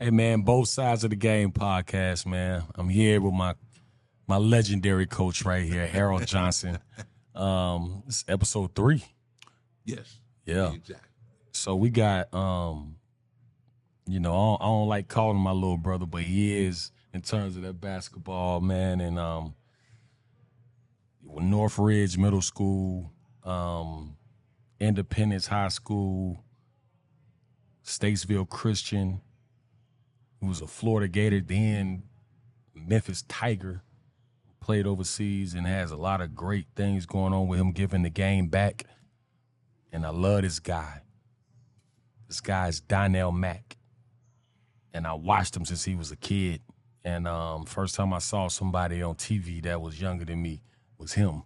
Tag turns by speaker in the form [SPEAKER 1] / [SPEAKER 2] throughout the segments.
[SPEAKER 1] Hey, man, Both Sides of the Game podcast, man. I'm here with my legendary coach right here, Harold Johnson. It's episode 3.
[SPEAKER 2] Yes.
[SPEAKER 1] Yeah.
[SPEAKER 2] Exactly.
[SPEAKER 1] So we got, I don't like calling him my little brother, but he is in terms of that basketball, man. And Northridge Middle School, Independence High School, Statesville Christian. He was a Florida Gator, then Memphis Tiger. Played overseas and has a lot of great things going on with him, giving the game back. And I love this guy. This guy is Doneal Mack. And I watched him since he was a kid. And first time I saw somebody on TV that was younger than me was him.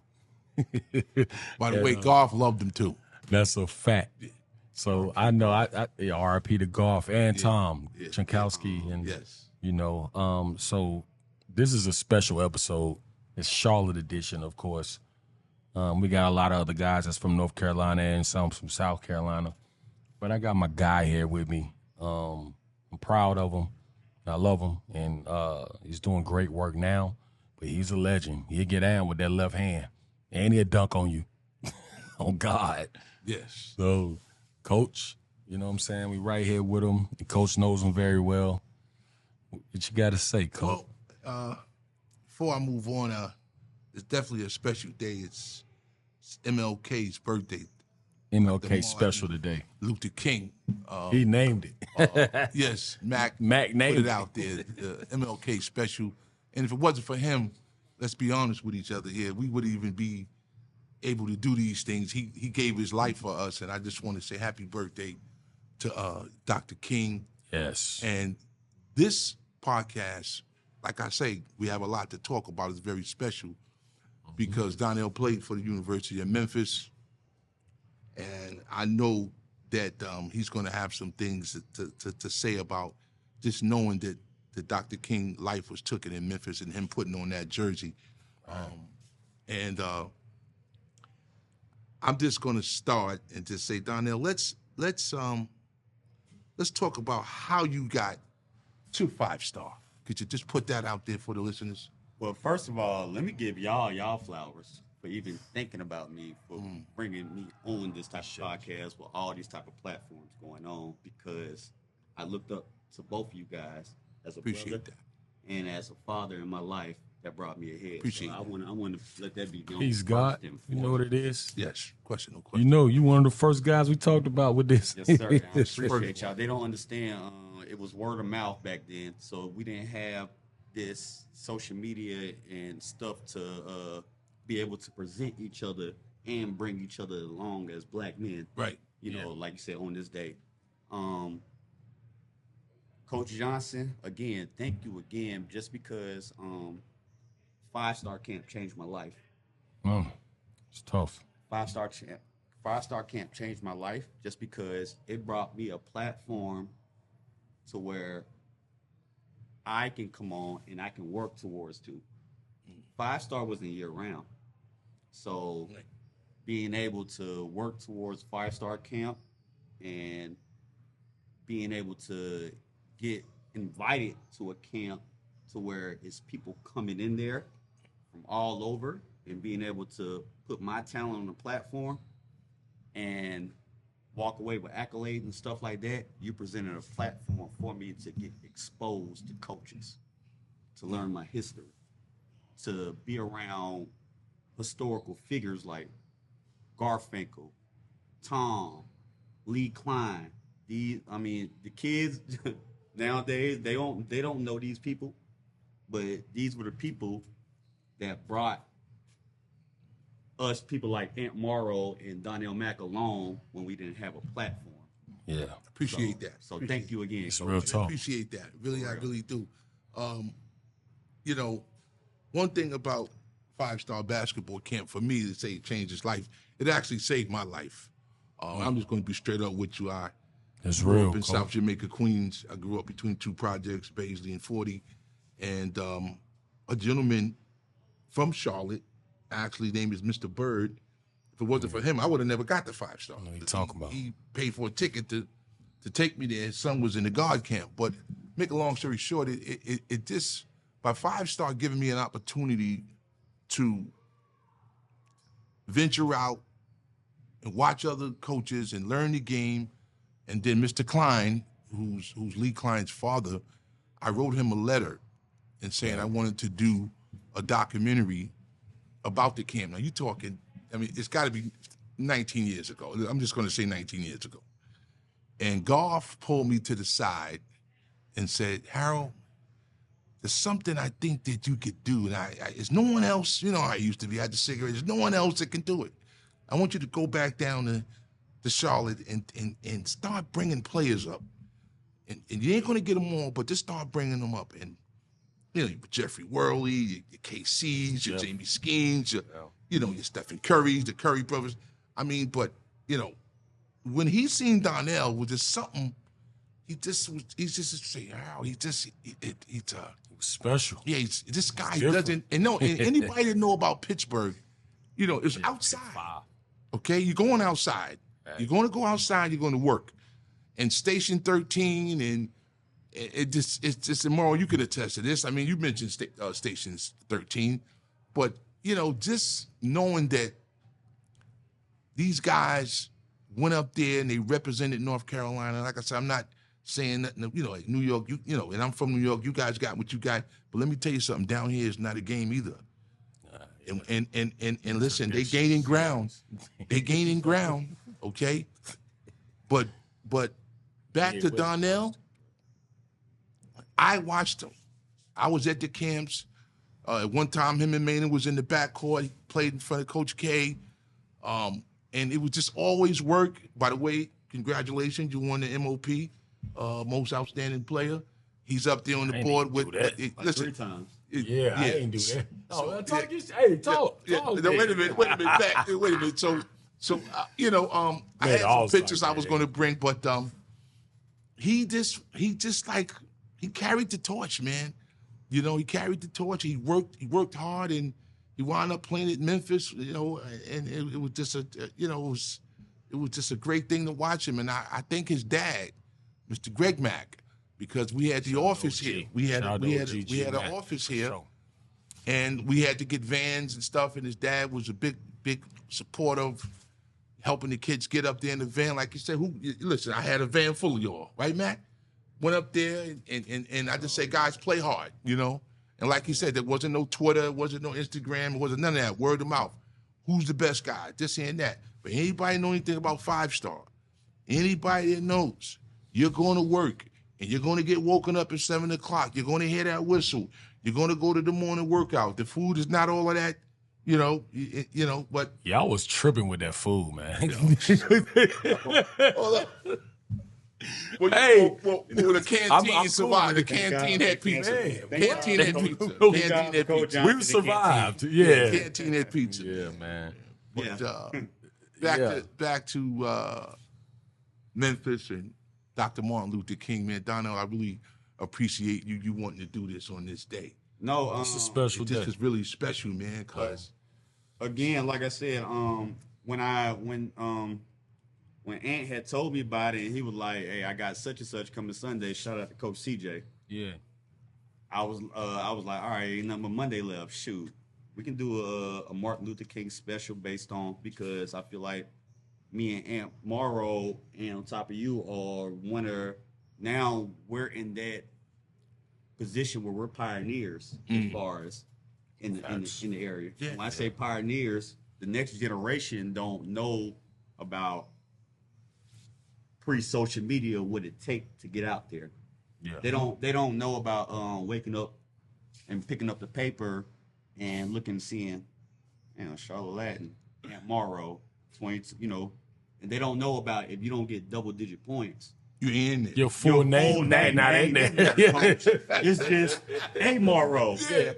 [SPEAKER 2] By the way, Golf loved him too.
[SPEAKER 1] That's a fact. So I know I RIP to Golf and Tom Chankowski. And, so this is a special episode. It's Charlotte edition, of course. We got a lot of other guys that's from North Carolina and some from South Carolina. But I got my guy here with me. I'm proud of him. I love him. And he's doing great work now. But he's a legend. He'll get down with that left hand. And he'll dunk on you. Oh, God.
[SPEAKER 2] Yes.
[SPEAKER 1] So, Coach, you know what I'm saying? We right here with him. The coach knows him very well. What you got to say, Coach?
[SPEAKER 2] Well, before I move on, it's definitely a special day. It's MLK's birthday.
[SPEAKER 1] MLK special today.
[SPEAKER 2] Luther King.
[SPEAKER 1] He named it.
[SPEAKER 2] Yes, Mac
[SPEAKER 1] named
[SPEAKER 2] put it out there. MLK special. And if it wasn't for him, let's be honest with each other here, we wouldn't even be able to do these things. He gave his life for us, and I just want to say happy birthday to Dr. King.
[SPEAKER 1] Yes.
[SPEAKER 2] And this podcast, like I say, we have a lot to talk about. It's very special because Doneal played for the University of Memphis, and I know that he's going to have some things to say about just knowing that Dr. King life was taken in Memphis and him putting on that jersey. I'm just going to start and just say, Doneal, let's talk about how you got to 5-star. Could you just put that out there for the listeners?
[SPEAKER 3] Well, first of all, let me give y'all flowers for even thinking about me, for bringing me on this type of podcast with all these type of platforms going on, because I looked up to both of you guys as a brother and as a father in my life that brought me ahead.
[SPEAKER 2] Appreciate
[SPEAKER 3] so I want to let that be known.
[SPEAKER 1] Peace, God. You know what it is?
[SPEAKER 2] Yes. Question, no question.
[SPEAKER 1] You know, you one of the first guys we talked about with this.
[SPEAKER 3] Yes, sir. I appreciate y'all. They don't understand. It was word of mouth back then, so we didn't have this social media and stuff to be able to present each other and bring each other along as black men.
[SPEAKER 2] Right.
[SPEAKER 3] You know, like you said, on this day. Coach Johnson, again, thank you again, just because 5-star camp changed my life.
[SPEAKER 1] It's tough.
[SPEAKER 3] 5-star camp changed my life just because it brought me a platform to where I can come on and I can work towards too. 5-star wasn't year round. So being able to work towards 5-star camp and being able to get invited to a camp to where it's people coming in there from all over and being able to put my talent on the platform and walk away with accolades and stuff like that, you presented a platform for me to get exposed to coaches, to learn my history, to be around historical figures like Garfinkel, Tom, Lee Klein. The kids nowadays, they don't know these people, but these were the people that brought us people like Aunt Morrow and Doneal Mack along when we didn't have a platform.
[SPEAKER 1] Yeah.
[SPEAKER 2] Appreciate that.
[SPEAKER 3] So thank you again.
[SPEAKER 1] It's real talk.
[SPEAKER 2] Appreciate that. Really, I really do. One thing about 5-star basketball camp for me to say it changed his life, it actually saved my life. I'm just going to be straight up with you.
[SPEAKER 1] It's
[SPEAKER 2] grew
[SPEAKER 1] real,
[SPEAKER 2] up in
[SPEAKER 1] Coach.
[SPEAKER 2] South Jamaica, Queens. I grew up between 2 projects, Baisley and 40. And a gentleman from Charlotte, actually named is Mr. Bird. If it wasn't for him, I would have never got the 5-star.
[SPEAKER 1] What are you talking about?
[SPEAKER 2] He paid for a ticket to take me there. His son was in the guard camp. But make a long story short, it just, by 5 Star giving me an opportunity to venture out and watch other coaches and learn the game. And then Mr. Klein, who's Lee Klein's father, I wrote him a letter and saying I wanted to do a documentary about the camp. Now you talking, I mean, it's got to be 19 years ago. I'm just going to say 19 years ago. And Goff pulled me to the side and said, Harold, there's something I think that you could do. And there's no one else, you know how I used to be, I had the cigarette. There's no one else that can do it. I want you to go back down to Charlotte and start bringing players up. And you ain't going to get them all, but just start bringing them up. And, you know, Jeffrey Worley, your KCs, your Jamie Skeens, your Stephen Currys, the Curry brothers. I mean, but, you know, when he seen Doneal, was just something, he's just saying, wow, he's
[SPEAKER 1] special.
[SPEAKER 2] Yeah, this guy doesn't, and anybody that know about Pittsburgh, you know, it's outside. Okay, you're going outside. You're going to go outside, you're going to work. And Station 13, and it's just immoral. You can attest to this. I mean, you mentioned Stations 13, but, you know, just knowing that these guys went up there and they represented North Carolina. Like I said, I'm not saying nothing, you know, like New York, you know, and I'm from New York. You guys got what you got. But let me tell you something, down here is not a game either. And listen, they gaining ground. They gaining ground, okay? But back to Doneal, I watched him. I was at the camps. At one time, him and Maynard was in the backcourt. He played in front of Coach K. And it was just always work. By the way, congratulations, you won the MOP, Most Outstanding Player. He's up there on the board with.
[SPEAKER 3] Listen, 3 times.
[SPEAKER 1] I ain't do that. Talk.
[SPEAKER 2] Wait a minute. So you know, I had some pictures I was going to bring, but he carried the torch, man. You know, he carried the torch. He worked hard, and he wound up playing at Memphis. You know, and it was just it was just a great thing to watch him. And I thank his dad, Mr. Greg Mack, because we had the office here. We had an office here, and we had to get vans and stuff. And his dad was a big supporter of helping the kids get up there in the van. Like you said, listen, I had a van full of y'all, right, Matt? Went up there, and I just say, guys, play hard, you know? And like you said, there wasn't no Twitter, wasn't no Instagram, wasn't none of that, word of mouth. Who's the best guy? This and that. But anybody know anything about 5 Star, anybody that knows, you're going to work, and you're going to get woken up at 7 o'clock. You're going to hear that whistle. You're going to go to the morning workout. The food is not all of that, you know, but.
[SPEAKER 1] Y'all was tripping with that food, man.
[SPEAKER 2] Hold up. Well, the canteen survived. The canteen had pizza. Canteen had pizza.
[SPEAKER 1] We survived. Yeah.
[SPEAKER 2] Canteen had pizza.
[SPEAKER 1] Yeah, man.
[SPEAKER 2] But back to Memphis and Dr. Martin Luther King, man. Doneal, I really appreciate you wanting to do this on this day.
[SPEAKER 3] No,
[SPEAKER 1] it's a special day.
[SPEAKER 2] This is really special, man. Cause
[SPEAKER 3] again, like I said, when Ant had told me about it, and he was like, "Hey, I got such and such coming Sunday." Shout out to Coach CJ.
[SPEAKER 1] Yeah.
[SPEAKER 3] I was like, all right, ain't nothing but Monday left. Shoot, we can do a Martin Luther King special based on, because I feel like me and Ant Morrow and on top of you are now we're in that position where we're pioneers as far as in the area. Yeah. When I say pioneers, the next generation don't know about pre-social media, what it take to get out there. Yeah. They don't know about waking up and picking up the paper and looking, seeing, Charlotte Legend, Ant Morrow, 22, and they don't know about if you don't get double-digit points.
[SPEAKER 2] You in it.
[SPEAKER 1] Your full name. Not in there.
[SPEAKER 3] It's just A Morrow.
[SPEAKER 1] Yeah.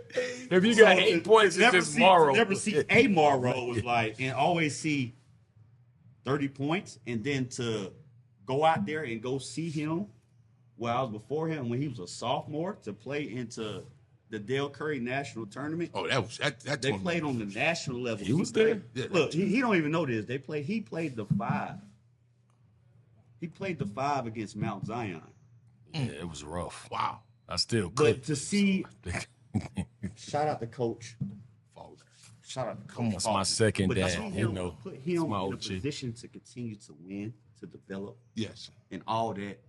[SPEAKER 1] If you got 8 points, it's just Morrow.
[SPEAKER 3] Never see A Morrow was like, and always see 30 points, and then to go out there and go see him I was before him when he was a sophomore to play into the Dale Curry National Tournament.
[SPEAKER 2] Oh, that
[SPEAKER 3] they played on the national level.
[SPEAKER 1] He was there.
[SPEAKER 3] Look, he don't even know this. He played the 5. He played the 5 against Mount Zion.
[SPEAKER 1] It was rough.
[SPEAKER 2] Wow.
[SPEAKER 1] I still
[SPEAKER 3] But
[SPEAKER 1] could.
[SPEAKER 3] to see, shout out to Coach. Shout out to Coach.
[SPEAKER 1] That's my second
[SPEAKER 3] But to
[SPEAKER 1] dad.
[SPEAKER 3] see
[SPEAKER 1] You
[SPEAKER 3] him
[SPEAKER 1] know,
[SPEAKER 3] put
[SPEAKER 1] it's
[SPEAKER 3] him
[SPEAKER 1] my
[SPEAKER 3] in a
[SPEAKER 1] OG.
[SPEAKER 3] position to continue to win, to develop,
[SPEAKER 2] Yes.
[SPEAKER 3] and all that,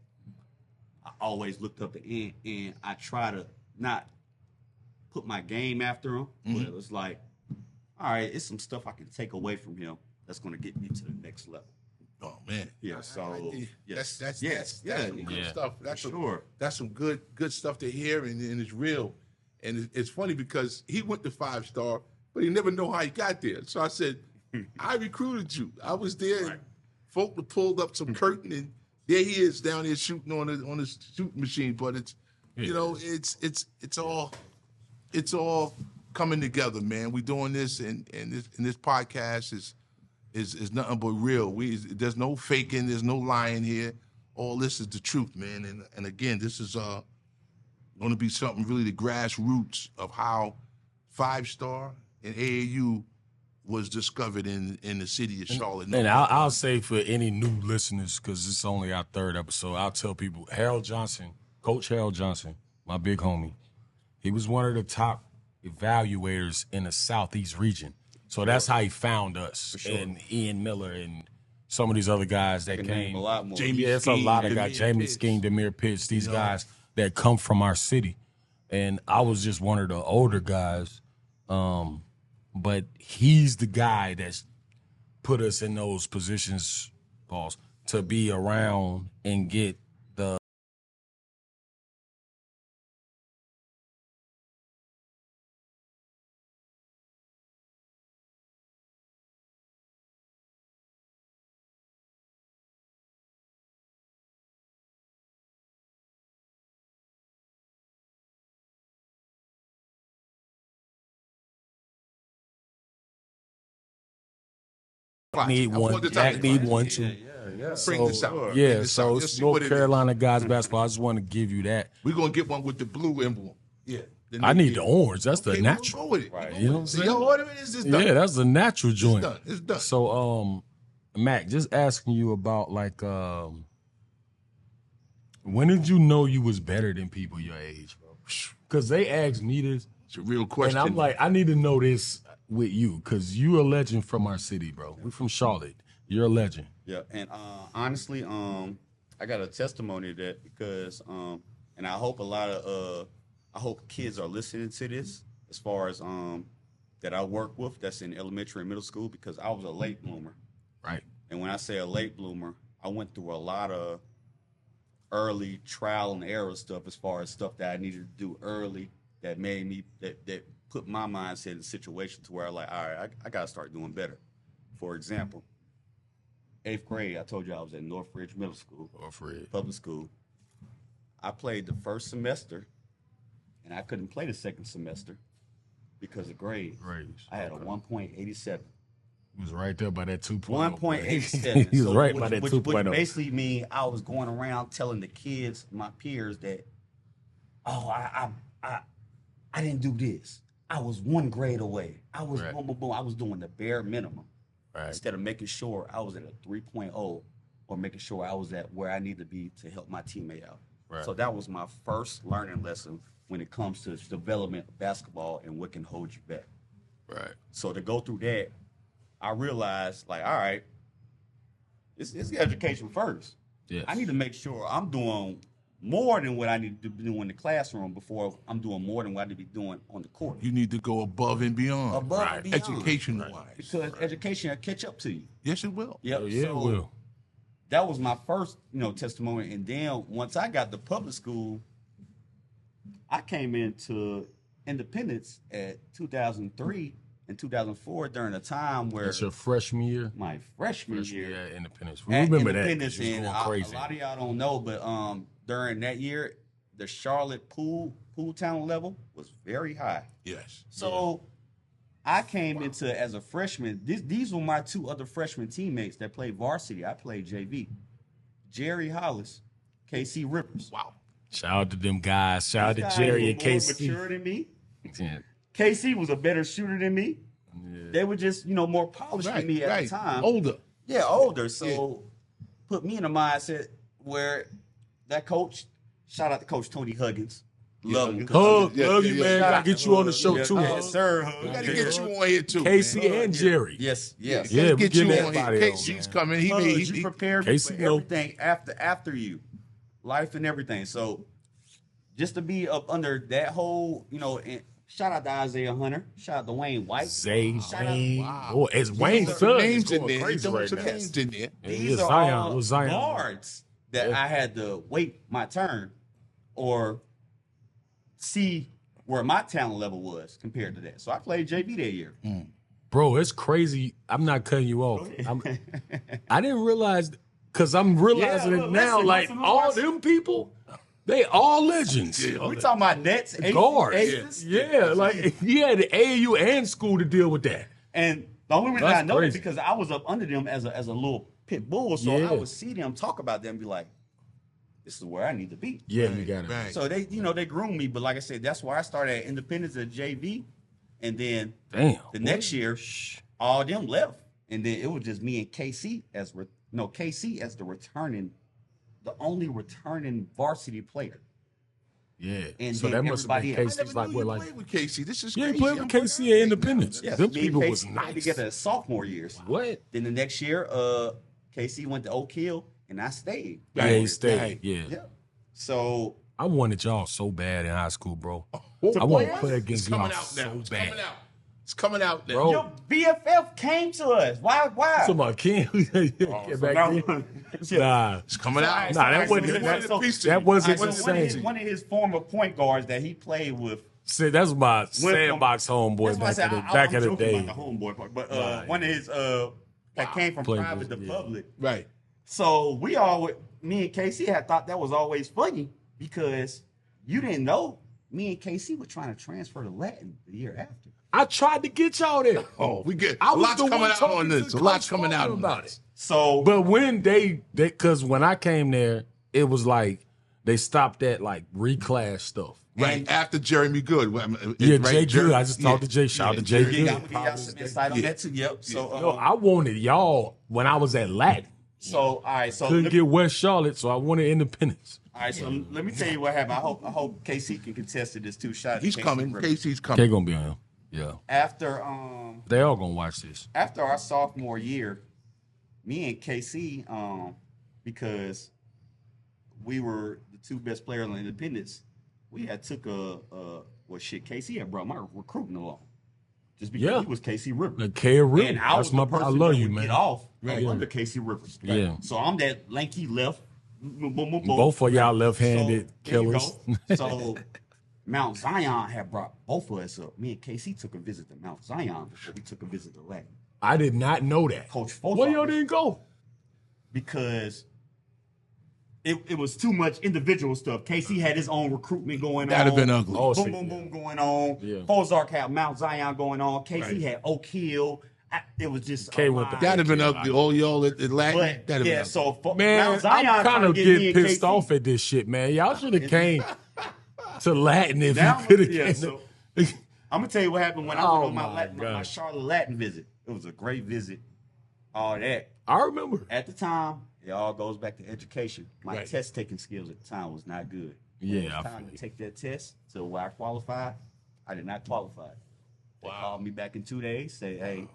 [SPEAKER 3] I always looked up to and I try to not put my game after him, but it was like, all right, it's some stuff I can take away from him that's going to get me to the next level.
[SPEAKER 2] Oh man.
[SPEAKER 3] Yeah. So yes,
[SPEAKER 2] That's
[SPEAKER 3] yeah,
[SPEAKER 2] some good
[SPEAKER 1] yeah.
[SPEAKER 2] stuff. That's
[SPEAKER 3] sure.
[SPEAKER 2] That's some good stuff to hear, and it's real. And it's funny because he went to 5-star, but he never know how he got there. So I said, I recruited you. I was there. And folk pulled up some curtain, and there he is down there shooting on the shooting machine. But it's you know it's all coming together, man. We doing this, and this podcast is nothing but real. There's no faking, there's no lying here. All this is the truth, man. And again, this is going to be something really the grassroots of how 5-star and AAU was discovered in the city of Charlotte.
[SPEAKER 1] And I'll say for any new listeners, because it's only our third episode, I'll tell people, Harold Johnson, Coach Harold Johnson, my big homie, he was one of the top evaluators in the Southeast region. So that's how he found us, and Ian Miller and some of these other guys that came.
[SPEAKER 3] A lot more.
[SPEAKER 2] Jamie
[SPEAKER 1] It's a lot of
[SPEAKER 2] Skeen,
[SPEAKER 1] guys.
[SPEAKER 2] Demir
[SPEAKER 1] Jamie
[SPEAKER 2] Pitts.
[SPEAKER 1] Skeen, Demir Pitts, these guys that come from our city. And I was just one of the older guys. But he's the guy that's put us in those positions, Pauls, to be around and get the need one. Jack need one too.
[SPEAKER 2] Bring this out. Bring
[SPEAKER 1] Yeah,
[SPEAKER 2] this
[SPEAKER 1] so
[SPEAKER 2] out.
[SPEAKER 1] it's
[SPEAKER 2] Let's see what
[SPEAKER 1] North
[SPEAKER 2] it is.
[SPEAKER 1] Carolina guys basketball. I just want to give you that.
[SPEAKER 2] We're going to get one with the blue emblem. Yeah.
[SPEAKER 1] I need the orange. That's the
[SPEAKER 2] Okay,
[SPEAKER 1] natural.
[SPEAKER 2] we'll go with it.
[SPEAKER 3] Right.
[SPEAKER 1] You know what I'm
[SPEAKER 2] See,
[SPEAKER 1] saying?
[SPEAKER 2] y'all order it? It's just done.
[SPEAKER 1] Yeah, that's the natural joint.
[SPEAKER 2] It's done. It's done.
[SPEAKER 1] So, Mac, just asking you about like, when did you know you was better than people your age, bro? Because they asked me this,
[SPEAKER 2] It's a real question.
[SPEAKER 1] and I'm like, I need to know this with you because you a legend from our city, bro. We from Charlotte. You're a legend.
[SPEAKER 3] Yeah, and honestly, I got a testimony to that because, and I hope I hope kids are listening to this as far as that I work with that's in elementary and middle school because I was a late bloomer.
[SPEAKER 1] Right.
[SPEAKER 3] And when I say a late bloomer, I went through a lot of early trial and error stuff as far as stuff that I needed to do early that made me that put my mindset in a situation to where I like, all right, I gotta start doing better. For example, 8th grade, I told you I was at Northridge Middle School, public school. I played the first semester, and I couldn't play the second semester because of grades. I had a 1.87.
[SPEAKER 1] He was right there by that 2.0.
[SPEAKER 3] 1.87.
[SPEAKER 1] He was right by that
[SPEAKER 3] which
[SPEAKER 1] 2.0.
[SPEAKER 3] basically mean I was going around telling the kids, my peers, that, oh, I didn't do this. I was 1 grade away. I was boom, boom, boom. I was doing the bare minimum.
[SPEAKER 1] Right.
[SPEAKER 3] Instead of making sure I was at a 3.0 or making sure I was at where I need to be to help my teammate out.
[SPEAKER 1] Right.
[SPEAKER 3] So that was my first learning lesson when it comes to development of basketball and what can hold you back.
[SPEAKER 1] Right.
[SPEAKER 3] So to go through that, I realized, like, all right, it's education first.
[SPEAKER 1] Yes.
[SPEAKER 3] I need to make sure I'm doing more than what I need to do in the classroom before I'm doing more than what I need to be doing on the court.
[SPEAKER 2] You need to go above and beyond.
[SPEAKER 3] Above and beyond.
[SPEAKER 2] Education-wise.
[SPEAKER 3] Because education will catch up to you.
[SPEAKER 2] Yes, it will.
[SPEAKER 3] Yep.
[SPEAKER 1] Yeah,
[SPEAKER 3] so
[SPEAKER 1] it will.
[SPEAKER 3] that was my first, testimony. And then once I got to public school, I came into Independence at 2003 and 2004 during a time where
[SPEAKER 1] That's your freshman year?
[SPEAKER 3] my freshman year
[SPEAKER 1] at Independence. We
[SPEAKER 3] at
[SPEAKER 1] remember that.
[SPEAKER 3] Independence,
[SPEAKER 1] 'cause you was
[SPEAKER 3] and
[SPEAKER 1] going crazy.
[SPEAKER 3] a lot of y'all don't know, but during that year, the Charlotte pool talent level was very high.
[SPEAKER 2] Yes.
[SPEAKER 3] So I came into as a freshman. These were my 2 other freshman teammates that played varsity. I played JV. Jerry Hollis, KC Rippers.
[SPEAKER 2] Wow.
[SPEAKER 1] Shout out to them guys. Shout out
[SPEAKER 3] These
[SPEAKER 1] to
[SPEAKER 3] guys
[SPEAKER 1] Jerry
[SPEAKER 3] were
[SPEAKER 1] and
[SPEAKER 3] more
[SPEAKER 1] KC.
[SPEAKER 3] mature than me.
[SPEAKER 1] Yeah.
[SPEAKER 3] KC was a better shooter than me. They were just, more polished than me at the time.
[SPEAKER 2] Older.
[SPEAKER 3] Yeah, older. So put me in a mindset where that coach Shout out to Coach Tony Huggins. Love him.
[SPEAKER 1] Love you, man. Gotta get you on the show too.
[SPEAKER 3] Yes, sir.
[SPEAKER 2] We gotta get you on here too.
[SPEAKER 1] Casey and Jerry.
[SPEAKER 3] Yes.
[SPEAKER 1] Yeah,
[SPEAKER 2] Get you on here. Casey's coming.
[SPEAKER 3] He prepared me for
[SPEAKER 1] Casey
[SPEAKER 3] everything after you, life and everything. So just to be up under that whole, and shout out to Isaiah Hunter. Shout out to Wayne White.
[SPEAKER 1] Wayne. Oh, it's Wayne's son.
[SPEAKER 2] Names in there.
[SPEAKER 1] Crazy right now.
[SPEAKER 2] Names in there.
[SPEAKER 3] These are all guards that I had to wait my turn or see where my talent level was compared to that. So I played JV that year.
[SPEAKER 1] Bro, it's crazy. I'm not cutting you off. I didn't realize, because I'm realizing it now, all them people, they all legends.
[SPEAKER 3] Yeah, we talking about Nets,
[SPEAKER 1] guards. Yeah, like he had the AAU and school to deal with that.
[SPEAKER 3] And the only reason I know
[SPEAKER 1] crazy.
[SPEAKER 3] it because I was up under them as a little pit bull, so I would see them talk about them and be like, this is where I need to be.
[SPEAKER 1] Yeah, you got it.
[SPEAKER 2] Right.
[SPEAKER 3] So they groomed me, but like I said, that's why I started at Independence at JV, and then the next year, all them left, and then it was just me and KC as the only returning varsity player.
[SPEAKER 1] Yeah,
[SPEAKER 3] And
[SPEAKER 1] so
[SPEAKER 3] then
[SPEAKER 1] that must have been
[SPEAKER 3] everybody
[SPEAKER 1] Casey's like, what, like,
[SPEAKER 2] played with Casey. This is
[SPEAKER 1] yeah,
[SPEAKER 2] crazy.
[SPEAKER 1] he played with Casey at Independence.
[SPEAKER 3] Yeah,
[SPEAKER 1] Them
[SPEAKER 3] me
[SPEAKER 1] people
[SPEAKER 3] and
[SPEAKER 1] was
[SPEAKER 3] Casey played
[SPEAKER 1] nice.
[SPEAKER 3] together as sophomore years.
[SPEAKER 1] What?
[SPEAKER 3] Then the next year, KC went to Oak Hill, and I stayed.
[SPEAKER 1] Yeah, he stayed. Yeah.
[SPEAKER 3] So
[SPEAKER 1] I wanted y'all so bad in high school, bro. I
[SPEAKER 3] play
[SPEAKER 1] want to
[SPEAKER 3] us?
[SPEAKER 1] play against y'all
[SPEAKER 2] out now.
[SPEAKER 1] so
[SPEAKER 2] It's
[SPEAKER 1] bad.
[SPEAKER 2] coming out. It's coming out now.
[SPEAKER 1] Bro.
[SPEAKER 3] your BFF came to us. Why?
[SPEAKER 1] So my king, get back in. Nah,
[SPEAKER 2] It's coming out.
[SPEAKER 1] Nah, that wasn't the same.
[SPEAKER 3] One of his former point guards that he played with.
[SPEAKER 1] See, that's my sandbox homeboy
[SPEAKER 3] That's why I said
[SPEAKER 1] back in
[SPEAKER 3] I'm
[SPEAKER 1] the
[SPEAKER 3] joking
[SPEAKER 1] day.
[SPEAKER 3] about the homeboy part, but one of his that came from
[SPEAKER 1] Played
[SPEAKER 3] private
[SPEAKER 1] with-
[SPEAKER 3] to
[SPEAKER 1] yeah.
[SPEAKER 3] public.
[SPEAKER 2] Right.
[SPEAKER 3] So me and KC had thought that was always funny because you didn't know me and KC were trying to transfer to Latin the year after.
[SPEAKER 1] I tried to get y'all there.
[SPEAKER 2] Oh, we get
[SPEAKER 1] I
[SPEAKER 2] a
[SPEAKER 1] was
[SPEAKER 2] lot's
[SPEAKER 1] the
[SPEAKER 2] coming
[SPEAKER 1] one
[SPEAKER 2] out on
[SPEAKER 1] talking
[SPEAKER 2] this.
[SPEAKER 1] to
[SPEAKER 2] A lot's
[SPEAKER 1] Coach
[SPEAKER 2] coming out
[SPEAKER 1] Foreman about it.
[SPEAKER 3] So,
[SPEAKER 1] But when because when I came there, it was like they stopped that like reclass stuff.
[SPEAKER 2] Right after Jeremy Good.
[SPEAKER 1] Yeah,
[SPEAKER 2] Right,
[SPEAKER 1] Jay
[SPEAKER 2] Jeremy-
[SPEAKER 1] Good. I just talked to Jay. Shout out to Jay
[SPEAKER 2] Jeremy
[SPEAKER 1] Good.
[SPEAKER 3] I'm gonna give y'all some insight on that too. Yep. So,
[SPEAKER 1] No, I wanted y'all when I was at Latin.
[SPEAKER 3] all right. So
[SPEAKER 1] Couldn't get West Charlotte, so I wanted Independence.
[SPEAKER 3] all right. So let me tell you what happened. I hope KC can contest to this too. Shout out to
[SPEAKER 2] He's
[SPEAKER 3] KC
[SPEAKER 2] coming.
[SPEAKER 3] Rivers.
[SPEAKER 2] Casey's
[SPEAKER 1] They
[SPEAKER 2] coming.
[SPEAKER 1] gonna be on him. Yeah,
[SPEAKER 3] After
[SPEAKER 1] they all gonna watch this.
[SPEAKER 3] after our sophomore year, me and KC, because we were the two best players on Independence, we had took KC had brought my recruiting along. Just because he was KC Rivers.
[SPEAKER 1] The K River.
[SPEAKER 3] And I was
[SPEAKER 1] That's my.
[SPEAKER 3] the person
[SPEAKER 1] I love
[SPEAKER 3] that
[SPEAKER 1] you,
[SPEAKER 3] would
[SPEAKER 1] man.
[SPEAKER 3] get off
[SPEAKER 2] Right.
[SPEAKER 3] under Casey Rivers.
[SPEAKER 1] Yeah.
[SPEAKER 3] So I'm that lanky left. Boom, boom, boom, boom.
[SPEAKER 1] Both of y'all left-handed
[SPEAKER 3] So, there you
[SPEAKER 1] killers.
[SPEAKER 3] go. So Mount Zion had brought both of us up. Me and KC took a visit to Mount Zion before we took a visit to Latin.
[SPEAKER 1] I did not know that.
[SPEAKER 3] Coach Foster.
[SPEAKER 1] Why y'all didn't go?
[SPEAKER 3] Because it was too much individual stuff. KC had his own recruitment going
[SPEAKER 2] That'd
[SPEAKER 3] on.
[SPEAKER 2] have been ugly.
[SPEAKER 1] Oh,
[SPEAKER 3] Boom,
[SPEAKER 1] see,
[SPEAKER 3] boom, boom going on.
[SPEAKER 1] Yeah.
[SPEAKER 3] Fozark had Mount Zion going on. KC
[SPEAKER 2] Right.
[SPEAKER 3] had Oak Hill. It was just
[SPEAKER 1] K
[SPEAKER 3] a
[SPEAKER 1] went to
[SPEAKER 3] line.
[SPEAKER 2] That'd have been ugly. All y'all at Latin.
[SPEAKER 3] But
[SPEAKER 2] That'd have
[SPEAKER 3] yeah,
[SPEAKER 2] been ugly.
[SPEAKER 3] so for
[SPEAKER 1] Man,
[SPEAKER 3] Mount Zion
[SPEAKER 1] I'm kind
[SPEAKER 3] trying
[SPEAKER 1] of
[SPEAKER 3] to get me
[SPEAKER 1] getting
[SPEAKER 3] and
[SPEAKER 1] pissed
[SPEAKER 3] KC.
[SPEAKER 1] off at this shit, man. Y'all should have came to Latin if
[SPEAKER 3] Now,
[SPEAKER 1] you could have
[SPEAKER 3] yeah,
[SPEAKER 1] came.
[SPEAKER 3] so I'm gonna tell you what happened when I
[SPEAKER 1] Oh,
[SPEAKER 3] went on
[SPEAKER 1] my
[SPEAKER 3] my
[SPEAKER 1] God.
[SPEAKER 3] Charlotte Latin visit. It was a great visit. All that
[SPEAKER 1] I remember.
[SPEAKER 3] at the time, it all goes back to education. My
[SPEAKER 2] Right.
[SPEAKER 3] test taking skills at the time was not good. When
[SPEAKER 1] Yeah,
[SPEAKER 3] it
[SPEAKER 1] I
[SPEAKER 3] was time
[SPEAKER 1] feel
[SPEAKER 3] to take that test to where I qualified. I did not qualify. They called me back in 2 days. Say, hey,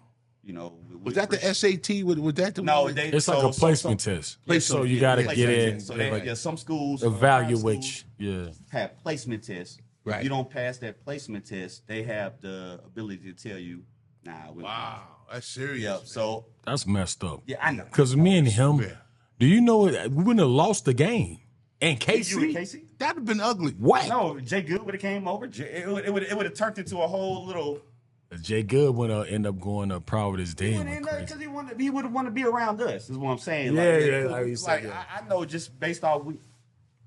[SPEAKER 2] Was that the SAT? Was that the
[SPEAKER 3] No,
[SPEAKER 2] one?
[SPEAKER 3] they.
[SPEAKER 1] It's like a placement test. So you got to get in,
[SPEAKER 3] So some schools
[SPEAKER 1] evaluate.
[SPEAKER 3] schools
[SPEAKER 1] Yeah.
[SPEAKER 3] have placement tests.
[SPEAKER 2] Right.
[SPEAKER 3] If you don't pass that placement test, they have the ability to tell you, nah.
[SPEAKER 2] Wow, that's serious.
[SPEAKER 3] Yeah. So
[SPEAKER 1] That's messed up.
[SPEAKER 3] yeah, I know.
[SPEAKER 1] Because me and him,
[SPEAKER 2] Yeah.
[SPEAKER 1] do you know it? We wouldn't have lost the game. And
[SPEAKER 3] You and
[SPEAKER 1] KC,
[SPEAKER 3] Casey?
[SPEAKER 2] That'd have been ugly.
[SPEAKER 1] what?
[SPEAKER 3] No, Jay Good would have came over. It would have turned into a whole little.
[SPEAKER 1] Jay Good would end up going to Providence Day.
[SPEAKER 3] Because he would have wanted to be around us. Is what I'm saying.
[SPEAKER 1] Yeah, like you said, yeah.
[SPEAKER 3] I know just based off we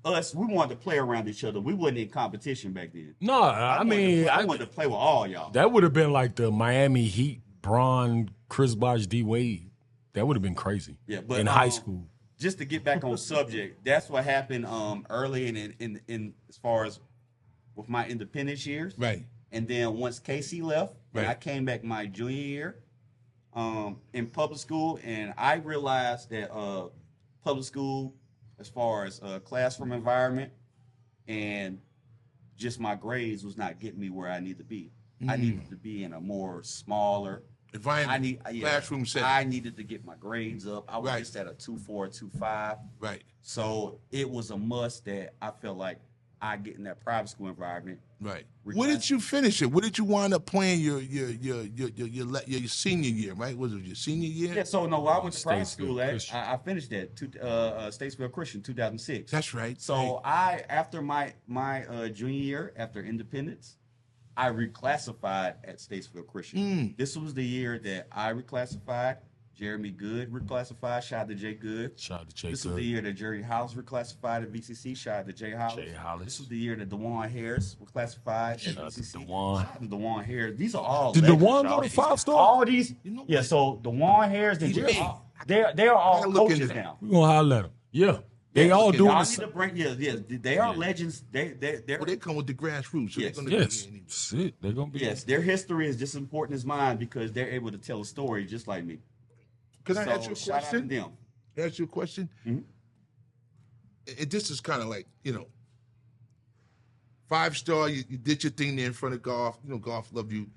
[SPEAKER 3] wanted to play around each other. We wasn't in competition back then.
[SPEAKER 1] No, I mean,
[SPEAKER 3] I wanted to play with all y'all.
[SPEAKER 1] that would have been like the Miami Heat, Bron, Chris Bosh, D Wade. That would have been crazy.
[SPEAKER 3] Yeah, but
[SPEAKER 1] in high school.
[SPEAKER 3] Just to get back on subject, that's what happened early in as far as with my independence years.
[SPEAKER 2] Right.
[SPEAKER 3] And then once Casey left, and
[SPEAKER 2] Right.
[SPEAKER 3] I came back my junior year in public school, and I realized that public school, as far as classroom environment, and just my grades was not getting me where I need to be. I needed to be in a more smaller
[SPEAKER 2] environment, classroom setting.
[SPEAKER 3] I needed to get my grades up. I was just at a 2.4, 2.5.
[SPEAKER 2] Right.
[SPEAKER 3] So it was a must that I felt like I get in that private school environment.
[SPEAKER 2] Right. Where did you finish it? Where did you wind up playing your senior year? Right. Was it your senior year?
[SPEAKER 3] Yeah. So no, I went to private school. I finished at Statesville Christian 2006.
[SPEAKER 2] That's right.
[SPEAKER 3] So after my junior year, after independence, I reclassified at Statesville Christian. This was the year that I reclassified. Jeremy Good reclassified. Shout out to Jay Good.
[SPEAKER 1] Shout out to Jay
[SPEAKER 3] This
[SPEAKER 1] Good.
[SPEAKER 3] was the year that Jerry Hollis reclassified at VCC. Shout out to Jay Hollis. This was the year that DeJuan Harris reclassified at VCC. Shout out to DeJuan Harris. These are all.
[SPEAKER 1] Did DeJuan go to 5-star?
[SPEAKER 3] All these. Yeah. So DeJuan Harris and Jerry, they are all coaches now.
[SPEAKER 1] We're gonna holler at them. Yeah. They all doing
[SPEAKER 3] y'all
[SPEAKER 1] the
[SPEAKER 3] need to bring, they are legends. They
[SPEAKER 2] come with the grassroots. So
[SPEAKER 1] they're gonna be.
[SPEAKER 3] Yes, their history is just as important as mine because they're able to tell a story just like me.
[SPEAKER 2] Can I ask you a
[SPEAKER 3] shout
[SPEAKER 2] question?
[SPEAKER 3] out to them.
[SPEAKER 2] Ask you a question?
[SPEAKER 3] Mm-hmm.
[SPEAKER 2] This is kind of like, 5-star, you did your thing there in front of golf. Golf loved you.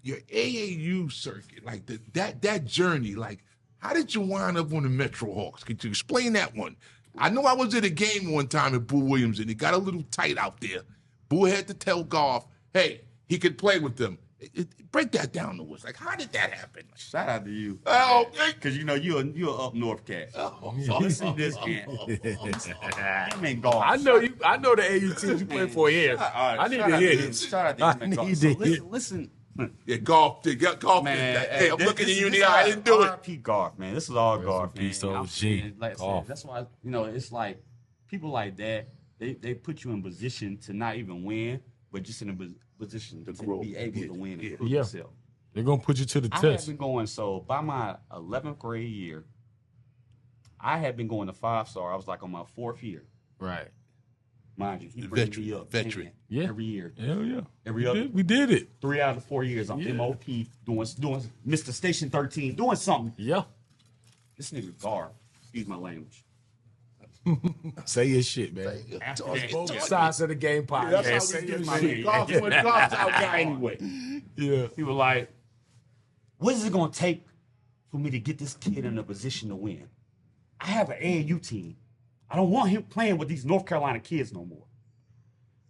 [SPEAKER 2] Your AAU circuit, like that journey, like how did you wind up on the Metro Hawks? Could you explain that one? I know I was at a game one time at Boo Williams, and it got a little tight out there. Boo had to tell Golf, hey, he could play with them. Break that down to us. Like, how did that happen?
[SPEAKER 3] Shout out to you.
[SPEAKER 2] Oh,
[SPEAKER 3] because you're an up north cat. Listen to this kid.
[SPEAKER 1] I know you. I know the AU teams you play for here. I need to hear this.
[SPEAKER 3] Shout out to you. Listen.
[SPEAKER 2] Yeah, golf.
[SPEAKER 3] Man,
[SPEAKER 2] hey, I'm looking at you in the eye. I didn't do it.
[SPEAKER 3] RP golf, man. This is all golf, man.
[SPEAKER 1] Like
[SPEAKER 3] said, that's why it's like people like that. They put you in position to not even win, but just in a position to be able to win and prove yourself.
[SPEAKER 1] They're gonna put you to the test.
[SPEAKER 3] I had been going by my 11th grade year. I had been going to 5-star. I was like on my 4th year.
[SPEAKER 1] Right.
[SPEAKER 3] Mind you, he brings me up every year.
[SPEAKER 1] Hell yeah.
[SPEAKER 3] We
[SPEAKER 1] did it.
[SPEAKER 3] 3 out of the 4 years I'm MOP doing Mr. Station 13, doing something.
[SPEAKER 1] Yeah.
[SPEAKER 3] This nigga Gar, excuse my language.
[SPEAKER 1] Say your shit, man. Both sides of the game podcast.
[SPEAKER 2] That's how we do shit. Golf's our guy anyway.
[SPEAKER 1] Yeah.
[SPEAKER 3] He was like, what is it going to take for me to get this kid in a position to win? I have an AAU team. I don't want him playing with these North Carolina kids no more.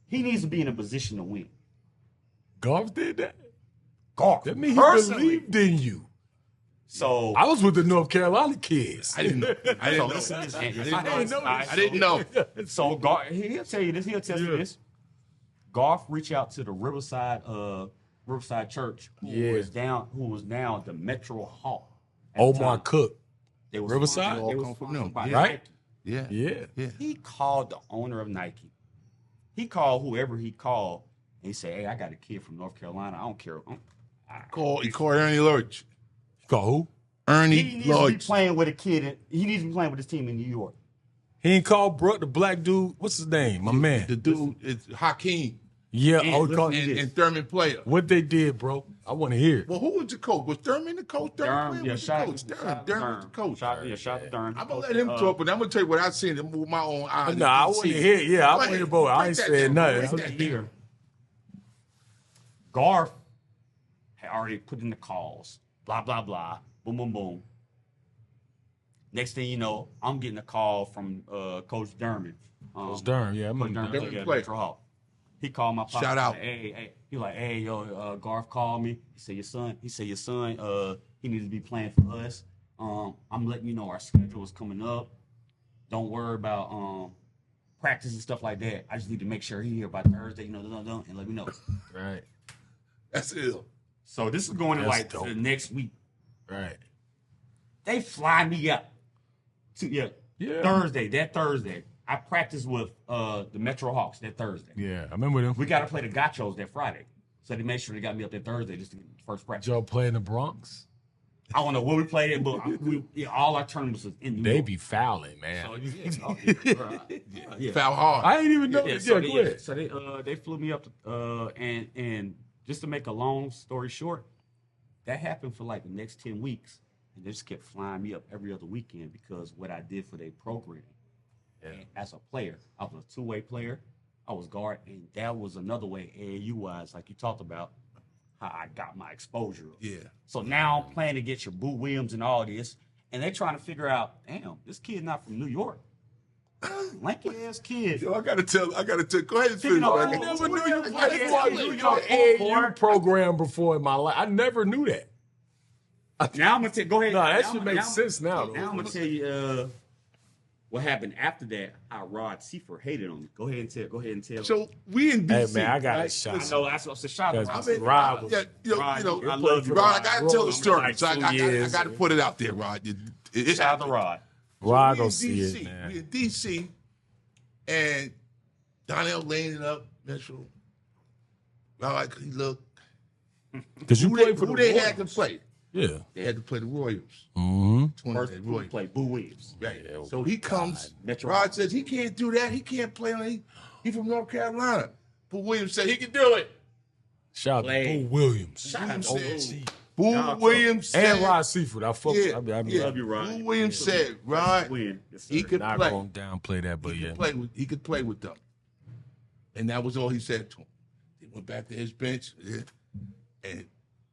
[SPEAKER 3] He needs to be in a position to win.
[SPEAKER 1] Golf did that?
[SPEAKER 3] Golf.
[SPEAKER 1] That means he believed in you.
[SPEAKER 3] So
[SPEAKER 1] I was with the North Carolina kids.
[SPEAKER 2] I didn't know. I didn't know.
[SPEAKER 3] So Golf, he'll tell you this. He'll tell you this. Golf reached out to the Riverside Church, who was now the Metro Hawk.
[SPEAKER 1] Omar Cook.
[SPEAKER 3] They was
[SPEAKER 1] Riverside?
[SPEAKER 3] They was
[SPEAKER 2] from them,
[SPEAKER 1] right?
[SPEAKER 2] Yeah.
[SPEAKER 3] He called the owner of Nike. He called whoever he called, and he said, "Hey, I got a kid from North Carolina. I don't care."
[SPEAKER 2] He called Ernie Lurch.
[SPEAKER 1] Call who?
[SPEAKER 2] Ernie
[SPEAKER 3] He needs to be playing with a kid. He needs to be playing with his team in New York.
[SPEAKER 1] He ain't called the black dude. What's his name? My man.
[SPEAKER 2] The dude is Hakeem.
[SPEAKER 1] Yeah.
[SPEAKER 2] And Thurman Player.
[SPEAKER 1] What they did, bro? I want to hear it.
[SPEAKER 2] Well, who was the coach? Was Thurman the coach?
[SPEAKER 3] Durham was the coach.
[SPEAKER 2] Durham was the coach.
[SPEAKER 3] Shout out to Durham.
[SPEAKER 2] I'm going to let him talk, but I'm going to tell you what I've seen with my own eyes.
[SPEAKER 1] No, I want to hear it. Yeah, I want to hear both. I ain't saying nothing.
[SPEAKER 3] Here, Garth had already put in the calls. Blah, blah, blah. Boom, boom, boom. Next thing you know, I'm getting a call from Coach Durham.
[SPEAKER 1] Coach Durham, yeah.
[SPEAKER 3] Coach Durham, Metro Hawk. He called my pop.
[SPEAKER 2] Shout out.
[SPEAKER 3] Hey. He like, hey, yo, Garth called me. He said, your son, he needs to be playing for us. I'm letting you know our schedule is coming up. Don't worry about practice and stuff like that. I just need to make sure he's here by Thursday, and let me know.
[SPEAKER 1] Right.
[SPEAKER 2] That's ill.
[SPEAKER 3] So this is going to the next week.
[SPEAKER 1] Right.
[SPEAKER 3] They fly me up to Thursday. That Thursday, I practiced with the Metro Hawks that Thursday.
[SPEAKER 1] Yeah, I remember them.
[SPEAKER 3] We got to play the Gachos that Friday, so they made sure they got me up that Thursday just to get the first practice.
[SPEAKER 1] Did y'all play in the Bronx?
[SPEAKER 3] I don't know where we played it, but all our tournaments was in New York.
[SPEAKER 1] They be fouling, man.
[SPEAKER 3] So,
[SPEAKER 2] Foul hard.
[SPEAKER 1] I ain't even know.
[SPEAKER 3] So they flew me up and just to make a long story short, that happened for like the next 10 weeks. And they just kept flying me up every other weekend because what I did for their program. Yeah. And as a player, I was a two-way player. I was guard, and that was another way AAU-wise, like you talked about, how I got my exposure.
[SPEAKER 2] Yeah.
[SPEAKER 3] So now I'm playing against your Boo Williams and all this, and they're trying to figure out, damn, this kid not from New York. Lanky ass kid.
[SPEAKER 2] Yo, I gotta tell. Go ahead and finish.
[SPEAKER 3] I
[SPEAKER 1] never knew you played for an AAU program before in my life. I never knew that.
[SPEAKER 3] Now I'm gonna tell. Go ahead.
[SPEAKER 1] No, that should make sense now.
[SPEAKER 3] Now I'm gonna tell you what happened after that. How Rod Seifert hated on me. Go ahead and tell.
[SPEAKER 2] So we in DC.
[SPEAKER 1] Hey man, I got
[SPEAKER 2] right?
[SPEAKER 1] a shot.
[SPEAKER 3] I know that's what's a shot.
[SPEAKER 1] Rod was,
[SPEAKER 2] Yeah, you know,
[SPEAKER 3] I love you,
[SPEAKER 2] Rod. I gotta tell the
[SPEAKER 1] Rod.
[SPEAKER 2] story.
[SPEAKER 1] Like
[SPEAKER 2] So I
[SPEAKER 1] 2
[SPEAKER 2] gotta put it out there, Rod. It's
[SPEAKER 3] Shout out to Rod.
[SPEAKER 1] Rod
[SPEAKER 2] we
[SPEAKER 1] go
[SPEAKER 2] in
[SPEAKER 1] see
[SPEAKER 2] DC.
[SPEAKER 1] it, man.
[SPEAKER 2] We in DC, and Doneal laying it up, Mitchell. Rod, he looked.
[SPEAKER 1] Because you played for
[SPEAKER 2] Who
[SPEAKER 1] the
[SPEAKER 2] they
[SPEAKER 1] Royals.
[SPEAKER 2] had to play?
[SPEAKER 1] Yeah.
[SPEAKER 2] They had to play the Royals.
[SPEAKER 1] Mm-hmm.
[SPEAKER 3] First
[SPEAKER 2] Royals.
[SPEAKER 3] play Boo Williams.
[SPEAKER 2] Right.
[SPEAKER 1] Yeah,
[SPEAKER 2] So he comes.
[SPEAKER 3] Metro.
[SPEAKER 2] Rod says he can't do that. He can't play on. He from North Carolina. But Williams said he can do it.
[SPEAKER 1] Shout out to
[SPEAKER 3] Play.
[SPEAKER 1] Boo Williams.
[SPEAKER 3] Shout out to
[SPEAKER 2] said-
[SPEAKER 3] Boo.
[SPEAKER 2] Boo Williams said,
[SPEAKER 1] And Rod Seifert. I fuck
[SPEAKER 2] Yeah,
[SPEAKER 1] I
[SPEAKER 2] yeah.
[SPEAKER 3] Love you, Rod.
[SPEAKER 2] Boo Williams said, Rod,
[SPEAKER 3] Win. Yes, sir.
[SPEAKER 2] he could
[SPEAKER 1] not
[SPEAKER 2] play.
[SPEAKER 1] going to downplay that, but
[SPEAKER 2] He
[SPEAKER 1] yeah.
[SPEAKER 2] could play with. He could play with them, and that was all he said to him. He went back to his bench, and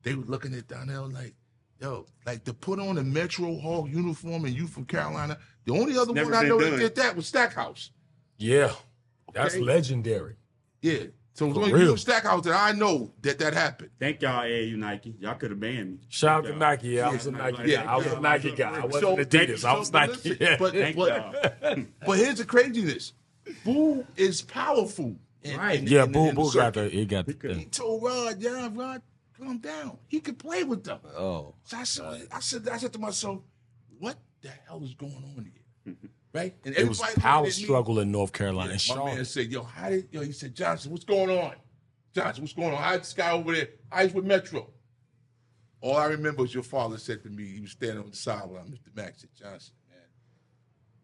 [SPEAKER 2] they were looking at Doneal like, "Yo, like to put on a Metro Hawk uniform and you from Carolina." The only other
[SPEAKER 3] never
[SPEAKER 2] one I
[SPEAKER 3] been
[SPEAKER 2] know that
[SPEAKER 3] done.
[SPEAKER 2] did that was Stackhouse.
[SPEAKER 1] Yeah. That's
[SPEAKER 2] Okay.
[SPEAKER 1] legendary.
[SPEAKER 2] Yeah, so it was
[SPEAKER 1] For
[SPEAKER 2] only
[SPEAKER 1] real.
[SPEAKER 2] you and Stackhouse that I know that happened.
[SPEAKER 3] Thank y'all, AAU Nike. Y'all could have banned me.
[SPEAKER 1] Shout out
[SPEAKER 3] Thank
[SPEAKER 1] to
[SPEAKER 3] y'all.
[SPEAKER 1] Nike. Yeah, I was a
[SPEAKER 3] Yeah,
[SPEAKER 1] Nike
[SPEAKER 3] yeah,
[SPEAKER 1] guy. I was
[SPEAKER 3] yeah.
[SPEAKER 1] a Nike guy. I wasn't
[SPEAKER 2] So-
[SPEAKER 1] Adidas. I was
[SPEAKER 2] so, but
[SPEAKER 1] Nike.
[SPEAKER 2] listen,
[SPEAKER 1] Yeah.
[SPEAKER 3] Thank y'all.
[SPEAKER 2] but here's the craziness: Boo is powerful.
[SPEAKER 3] Right.
[SPEAKER 1] Yeah,
[SPEAKER 2] in
[SPEAKER 1] Boo
[SPEAKER 2] the
[SPEAKER 1] got
[SPEAKER 2] circuit.
[SPEAKER 1] the. He got
[SPEAKER 2] He
[SPEAKER 1] the.
[SPEAKER 2] told Rod, Rod, calm down. He could play with them.
[SPEAKER 1] Oh.
[SPEAKER 2] So I said to myself, what the hell is going on here? Right? And
[SPEAKER 1] It was
[SPEAKER 2] everybody
[SPEAKER 1] power
[SPEAKER 2] looked at me.
[SPEAKER 1] struggle in North Carolina. And
[SPEAKER 2] My man
[SPEAKER 1] Charlotte.
[SPEAKER 2] said, he said, Johnson, what's going on? Johnson, what's going on? How's this guy over there? How's with Metro? All I remember is your father said to me, he was standing on the sideline, Mr. Max said, Johnson, man,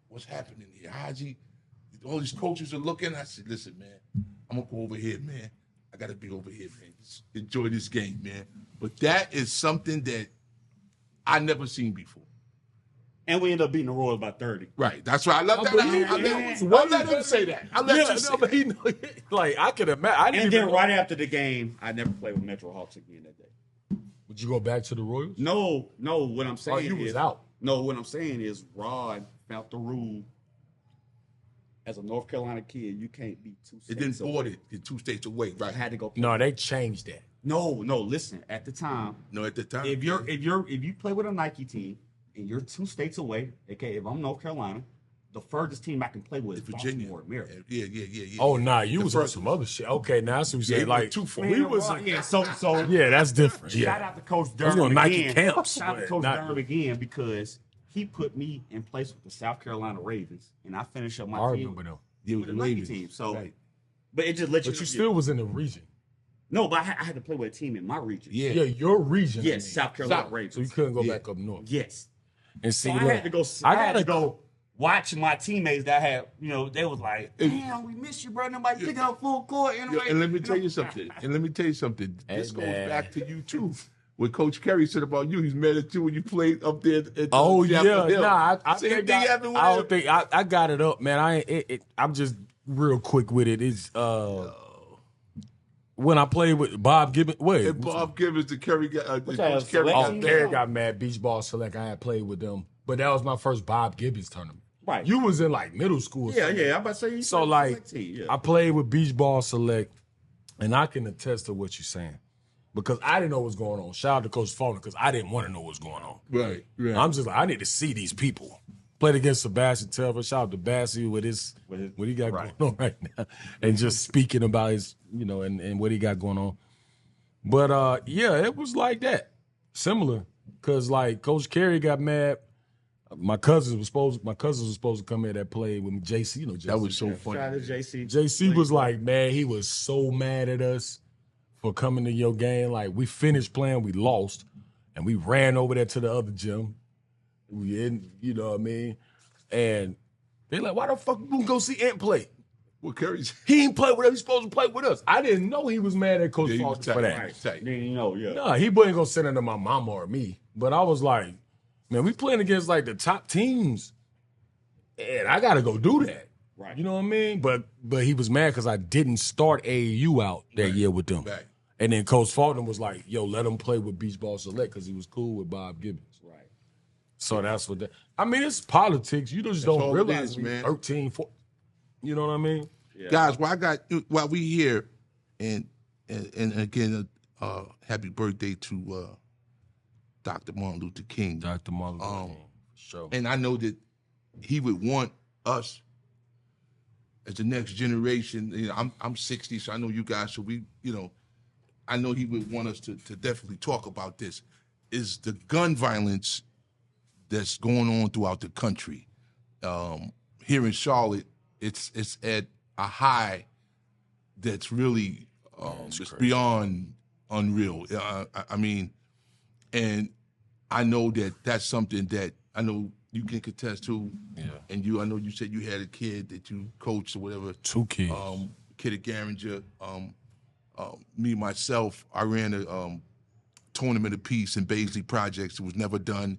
[SPEAKER 2] what's happening here? How's he? All these coaches are looking. I said, listen, man, I'm going to go over here, man. I got to be over here, man. Just enjoy this game, man. But that is something that I never seen before.
[SPEAKER 3] And we ended up beating the Royals by 30.
[SPEAKER 2] Right. That's right. I love that. I let him say that. I let him say
[SPEAKER 1] but
[SPEAKER 2] that.
[SPEAKER 1] like I could imagine. I didn't
[SPEAKER 3] And
[SPEAKER 1] even
[SPEAKER 3] then
[SPEAKER 1] know.
[SPEAKER 3] right after the game, I never played with Metro Hawks again that day.
[SPEAKER 1] Would you go back to the Royals?
[SPEAKER 3] No, what I'm saying
[SPEAKER 1] you
[SPEAKER 3] is,
[SPEAKER 1] was out.
[SPEAKER 3] No, what I'm saying is Rod found the rule. As a North Carolina kid, you can't be two states
[SPEAKER 2] It didn't
[SPEAKER 3] away.
[SPEAKER 2] board it in 2 states away,
[SPEAKER 3] I
[SPEAKER 2] right?
[SPEAKER 3] had to go.
[SPEAKER 1] No, they changed that.
[SPEAKER 3] No, listen. At the time,
[SPEAKER 2] No, at the time.
[SPEAKER 3] if you play with a Nike team and you're 2 states away, okay, if I'm North Carolina, the furthest team I can play with is
[SPEAKER 2] Virginia.
[SPEAKER 3] Baltimore, Maryland.
[SPEAKER 2] Yeah.
[SPEAKER 1] Oh, nah, you
[SPEAKER 2] The
[SPEAKER 1] was on
[SPEAKER 2] first-
[SPEAKER 1] some other shit. Okay, now I see what
[SPEAKER 2] Yeah,
[SPEAKER 1] you're saying.
[SPEAKER 2] he went
[SPEAKER 1] Like,
[SPEAKER 2] too far.
[SPEAKER 1] we was,
[SPEAKER 3] yeah. So
[SPEAKER 1] yeah, that's different.
[SPEAKER 3] shout
[SPEAKER 1] Yeah.
[SPEAKER 3] out to Coach
[SPEAKER 1] I was
[SPEAKER 3] Durham
[SPEAKER 1] going Nike
[SPEAKER 3] again.
[SPEAKER 1] camps.
[SPEAKER 3] Shout out to
[SPEAKER 1] but
[SPEAKER 3] Coach
[SPEAKER 1] not-
[SPEAKER 3] Durham again because he put me in place with the South Carolina Ravens, and I finished up my
[SPEAKER 1] I
[SPEAKER 3] team
[SPEAKER 1] remember them.
[SPEAKER 2] Yeah,
[SPEAKER 3] with the Nike team. So,
[SPEAKER 2] Right.
[SPEAKER 3] but it just let you.
[SPEAKER 1] But you still was in the region.
[SPEAKER 3] No, but I had to play with a team in my region.
[SPEAKER 2] Yeah.
[SPEAKER 1] Yeah, your region. I
[SPEAKER 3] Yes,
[SPEAKER 1] mean.
[SPEAKER 3] South Carolina
[SPEAKER 2] South.
[SPEAKER 3] Ravens.
[SPEAKER 1] So you couldn't go
[SPEAKER 2] Yeah.
[SPEAKER 1] back up north.
[SPEAKER 3] Yes.
[SPEAKER 1] And see,
[SPEAKER 3] So I
[SPEAKER 1] look,
[SPEAKER 3] had to go. I had to go watch my teammates that had, they was like, "Damn, we miss you, bro. Nobody pick up full court."
[SPEAKER 2] Yo, and let me tell you something. This goes
[SPEAKER 1] man.
[SPEAKER 2] back to you too. What Coach Kerry said about you, he's mad at you when you played up there. At
[SPEAKER 1] Oh
[SPEAKER 2] Chapel
[SPEAKER 1] yeah,
[SPEAKER 2] Hill.
[SPEAKER 1] nah. I
[SPEAKER 2] Same
[SPEAKER 1] think
[SPEAKER 2] thing
[SPEAKER 1] I
[SPEAKER 2] happened with
[SPEAKER 1] don't
[SPEAKER 2] him.
[SPEAKER 1] think I got it up, man. I'm just real quick with it. It's when I played with Bob Gibbons. Wait,
[SPEAKER 2] And Bob Gibbons, the Kerry guy,
[SPEAKER 3] that,
[SPEAKER 2] Coach Kerry.
[SPEAKER 3] Select
[SPEAKER 1] oh,
[SPEAKER 3] team?
[SPEAKER 1] Gary got mad. Beach Ball Select. I had played with them, but that was my first Bob Gibbons tournament.
[SPEAKER 3] Right.
[SPEAKER 1] You was in like middle school. or
[SPEAKER 3] Yeah,
[SPEAKER 1] something.
[SPEAKER 3] I'm about to say. You
[SPEAKER 1] So
[SPEAKER 3] played
[SPEAKER 1] like,
[SPEAKER 3] select team, yeah.
[SPEAKER 1] I played with Beach Ball Select, and I can attest to what you're saying because I didn't know what's going on. Shout out to Coach Faulkner because I didn't want to know what's going on.
[SPEAKER 2] Right.
[SPEAKER 1] I'm just like, I need to see these people. Played against Sebastian Telfer. Shout out to Bassie with what he got going on right now, and just speaking about his, and what he got going on. But yeah, it was like that, similar, because like Coach Kerry got mad. My cousins were supposed to come here that played with me. JC, JC.
[SPEAKER 2] That was so funny.
[SPEAKER 3] Shout out to JC.
[SPEAKER 1] JC was like, man, he was so mad at us for coming to your game. Like, we finished playing, we lost, and we ran over there to the other gym. We didn't, you know what I mean? And they're like, why the fuck you gonna go see Ant play?
[SPEAKER 2] Well, Kerry's.
[SPEAKER 1] He ain't play with us. He's supposed to play with us. I didn't know he was mad at Coach
[SPEAKER 2] Yeah, he was
[SPEAKER 1] Faulkner for that.
[SPEAKER 2] tight. Tight.
[SPEAKER 3] Yeah.
[SPEAKER 1] Nah, he wasn't gonna send it to my mama or me. But I was like, man, we playing against like the top teams, and I gotta go do that.
[SPEAKER 3] Right.
[SPEAKER 1] You know what I mean? But he was mad because I didn't start AAU out that year with them.
[SPEAKER 2] Right.
[SPEAKER 1] And then Coach Fulton was like, yo, let him play with Beach Ball Select because he was cool with Bob Gibbons.
[SPEAKER 3] Right.
[SPEAKER 1] So that's what that. I mean, it's politics. You just don't realize, man. 13, 14. You know what I mean?
[SPEAKER 2] Yeah. Guys, while we here, and again, happy birthday to Dr. Martin Luther King.
[SPEAKER 1] Dr. Martin Luther King, for sure.
[SPEAKER 2] And I know that he would want us as the next generation. You know, I'm 60, so I know you guys. So we, I know he would want us to definitely talk about this. Is the gun violence that's going on throughout the country? Here in Charlotte, it's at a high that's really just beyond unreal. I mean, and I know that's something that I know you can contest to. Yeah. And I know you said you had a kid that you coached or whatever.
[SPEAKER 1] 2 kids.
[SPEAKER 2] Kid at Garinger. Me, myself, I ran a tournament of peace in Baisley Projects. It was never done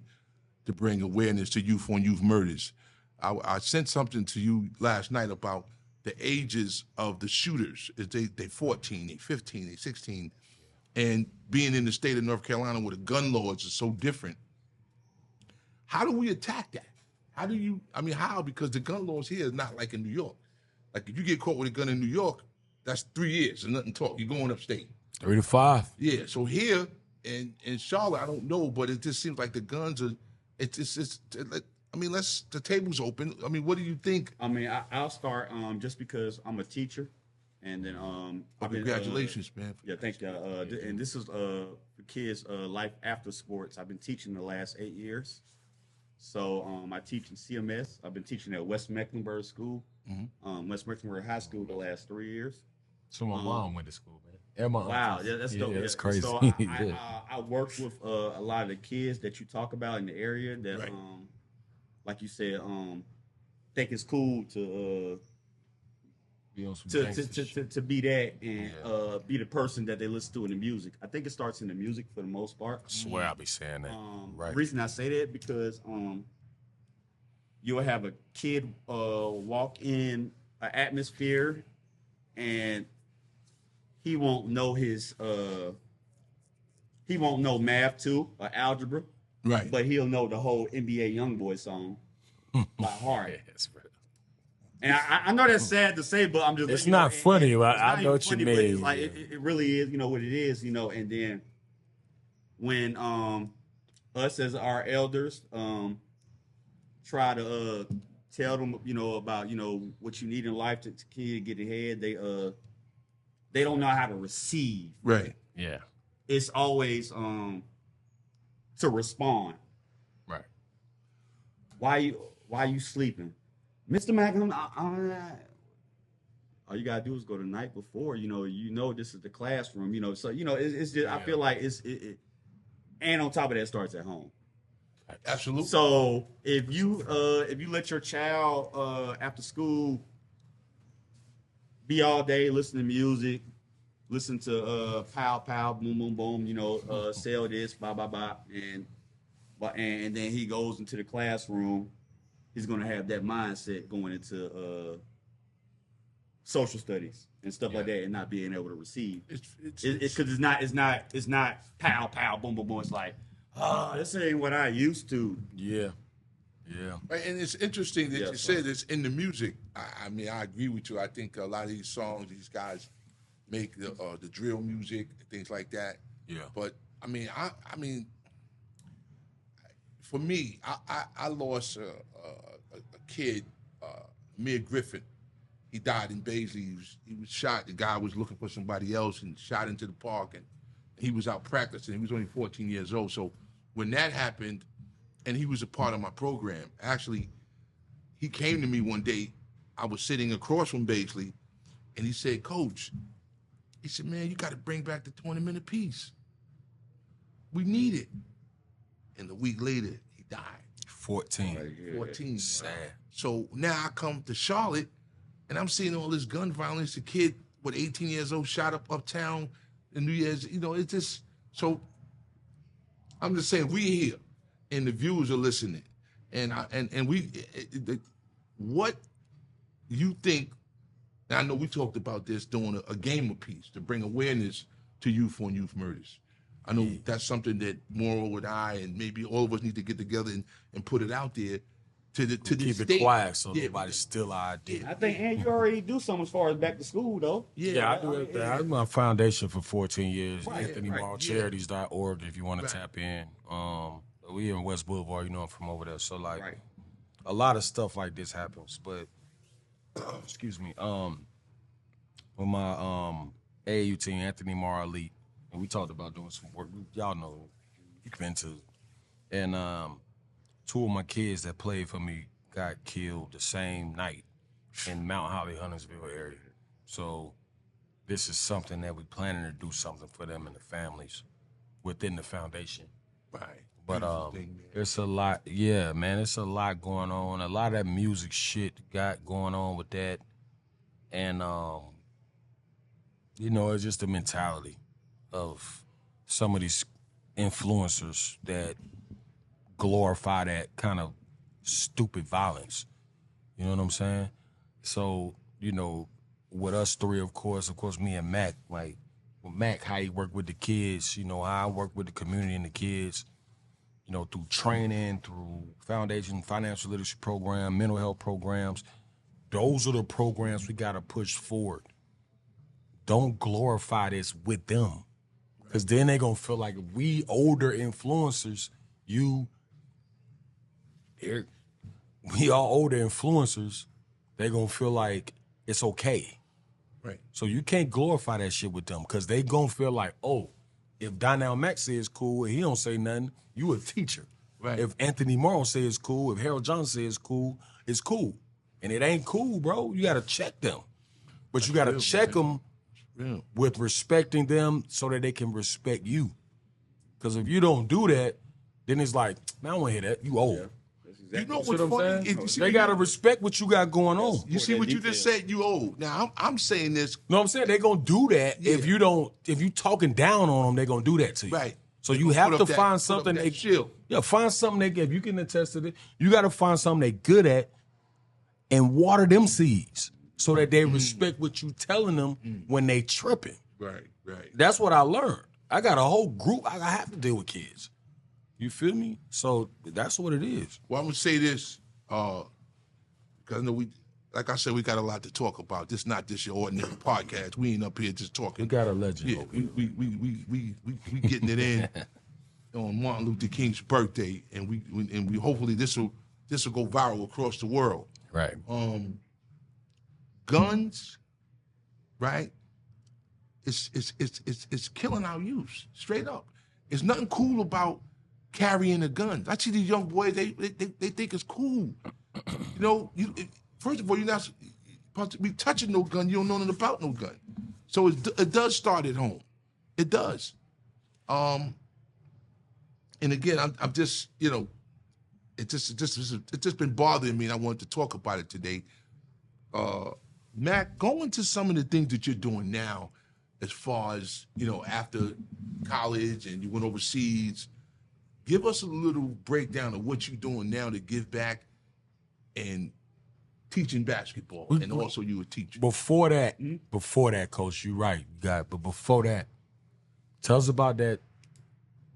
[SPEAKER 2] to bring awareness to youth on youth murders. I sent something to you last night about the ages of the shooters. They 14, they 15, they 16. And being in the state of North Carolina where the gun laws are so different, how do we attack that? How? Because the gun laws here is not like in New York. Like if you get caught with a gun in New York, that's 3 years and nothing talk. You're going upstate.
[SPEAKER 1] 3 to 5.
[SPEAKER 2] Yeah, so here in Charlotte, I don't know, but it just seems like the guns are, the table's open. I mean, what do you think?
[SPEAKER 3] I mean, I'll start just because I'm a teacher, and then
[SPEAKER 2] congratulations, man.
[SPEAKER 3] Yeah, thank you. And this is for kids' life after sports. I've been teaching the last 8 years. So I teach in CMS. I've been teaching at West Mecklenburg School, West Mecklenburg High School the last 3 years.
[SPEAKER 1] So my mom went to school, man.
[SPEAKER 3] Wow, yeah, that's dope.
[SPEAKER 1] Yeah, that's crazy.
[SPEAKER 3] So I work with a lot of the kids that you talk about in the area that, right. Like you said, think it's cool to be that and be the person that they listen to in the music. I think it starts in the music for the most part.
[SPEAKER 1] I swear I'll be saying that. Right.
[SPEAKER 3] The reason I say that because you'll have a kid walk in an atmosphere and he won't know math too or algebra.
[SPEAKER 2] Right.
[SPEAKER 3] But he'll know the whole NBA Youngboy song by heart.
[SPEAKER 1] Yes, bro.
[SPEAKER 3] And I know that's sad to say, but I'm just.
[SPEAKER 1] It's not funny. I know what you mean.
[SPEAKER 3] It's like it really is. You know what it is. You know, and then when us as our elders try to tell them, about what you need in life to kid get ahead, they don't know how to receive.
[SPEAKER 2] Right.
[SPEAKER 1] Yeah.
[SPEAKER 3] It's always to respond.
[SPEAKER 1] Right.
[SPEAKER 3] Why you sleeping? Mr. Mack, all you gotta do is go the night before. This is the classroom. So it's just. Yeah. I feel like it. And on top of that, it starts at home.
[SPEAKER 2] Absolutely.
[SPEAKER 3] So if you let your child after school be all day, listen to music, listen to pow pow, boom boom boom, sell this, blah blah blah, and then he goes into the classroom. He's going to have that mindset going into social studies and stuff like that, and not being able to receive. Because it's not pow pow boom boom boom. It's like, this ain't what I used to.
[SPEAKER 1] Yeah, yeah.
[SPEAKER 2] Right, and it's interesting that you said it's in the music. I mean, I agree with you. I think a lot of these songs, these guys make the drill music, things like that.
[SPEAKER 1] Yeah.
[SPEAKER 2] But I mean, for me, I lost a kid, Mir Griffin. He died in Baisley. He was shot. The guy was looking for somebody else and shot into the park, and he was out practicing. He was only 14 years old. So when that happened, and he was a part of my program, actually, he came to me one day. I was sitting across from Baisley, and he said, "Coach," he said, "man, you got to bring back the tournament of peace. We need it." And a week later, he died.
[SPEAKER 1] 14.
[SPEAKER 2] 14.
[SPEAKER 1] Sad.
[SPEAKER 2] So now I come to Charlotte, and I'm seeing all this gun violence. A kid with 18 years old shot up uptown in New Year's. It's just, so I'm just saying, we here, and the viewers are listening. And you think, and I know we talked about this, doing a game apiece to bring awareness to youth on youth murders. I know that's something that Morrow and I and maybe all of us need to get together and put it out there to the
[SPEAKER 1] keep it quiet so nobody steal our idea.
[SPEAKER 3] I think, and you already do something as far as back to school, though.
[SPEAKER 1] Yeah, I do everything. I have my foundation for 14 years. AnthonyMorrowCharities.org if you want to tap in. We in West Boulevard, you know I'm from over there. So like a lot of stuff like this happens. But excuse me, with my AAU team, Anthony Morrow Elite, and we talked about doing some work. Y'all know you've been to. And two of my kids that played for me got killed the same night in Mount Holly, Huntersville area. So this is something that we're planning to do something for them and the families within the foundation.
[SPEAKER 2] Right.
[SPEAKER 1] But it's a lot, yeah, man, it's a lot going on. A lot of that music shit got going on with that. And, you know, it's just the mentality of some of these influencers that glorify that kind of stupid violence. You know what I'm saying? So, you know, with us three, of course, me and Mac, like, with Mac, how he work with the kids, you know, how I work with the community and the kids, you know, through training, through foundation, financial literacy program, mental health programs. Those are the programs we got to push forward. Don't glorify this with them. Because then they going to feel like if we older influencers, we all older influencers, they going to feel like it's okay.
[SPEAKER 2] Right.
[SPEAKER 1] So you can't glorify that shit with them because they going to feel like, oh, if Doneal Mack says cool and he don't say nothing, you a teacher.
[SPEAKER 2] Right.
[SPEAKER 1] If Anthony Morrow says cool, if Harold Johnson says cool, it's cool. And it ain't cool, bro. You got to check them. But you got to check them with respecting them so that they can respect you. Because if you don't do that, then it's like, man, I don't want to hear that. You old.
[SPEAKER 2] You know what's funny?
[SPEAKER 1] They got to respect what you got going on.
[SPEAKER 2] You see what you just said? You old. Now, I'm saying this.
[SPEAKER 1] No, I'm saying they going to do that if you talking down on them, they going to do that to you.
[SPEAKER 2] Right.
[SPEAKER 1] So you have to find something find something if you can attest to it, you got to find something they good at and water them seeds so that they respect what you telling them when they tripping.
[SPEAKER 2] Right.
[SPEAKER 1] That's what I learned. I got a whole group. I have to deal with kids. You feel me? So that's what it is.
[SPEAKER 2] Well, I'm going to say this, because I know like I said, we got a lot to talk about. This not just your ordinary podcast. We ain't up here just talking.
[SPEAKER 1] We got a legend.
[SPEAKER 2] Yeah, we getting it in on Martin Luther King's birthday, and we hopefully this will go viral across the world.
[SPEAKER 1] Right.
[SPEAKER 2] Guns, right? It's killing our youth, straight up. There's nothing cool about carrying a gun. I see these young boys, they think it's cool. You know, first of all, you're not supposed to be touching no gun. You don't know nothing about no gun. So it does start at home. It does. And again, I'm just, you know, it's just been bothering me, and I wanted to talk about it today. Mac, go into some of the things that you're doing now, as far as, you know, after college and you went overseas. Give us a little breakdown of what you're doing now to give back and teaching basketball, and also you a teacher.
[SPEAKER 1] Before that, Coach, you're right, but before that, tell us about that,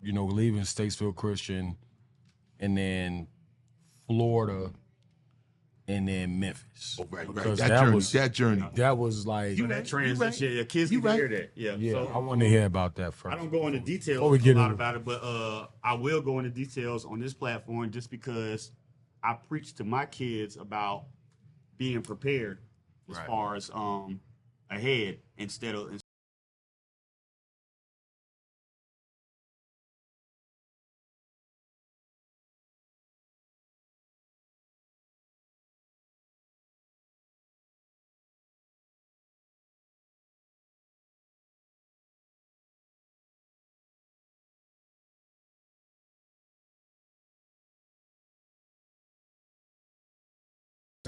[SPEAKER 1] you know, leaving Statesville Christian and then Florida and then Memphis.
[SPEAKER 2] Oh, right. That journey.
[SPEAKER 1] That was like
[SPEAKER 3] that transition. Your kids need to hear that. Yeah.
[SPEAKER 1] So I want to hear about that first.
[SPEAKER 3] I don't go into details about it, but I will go into details on this platform just because I preach to my kids about being prepared as far as ahead instead of.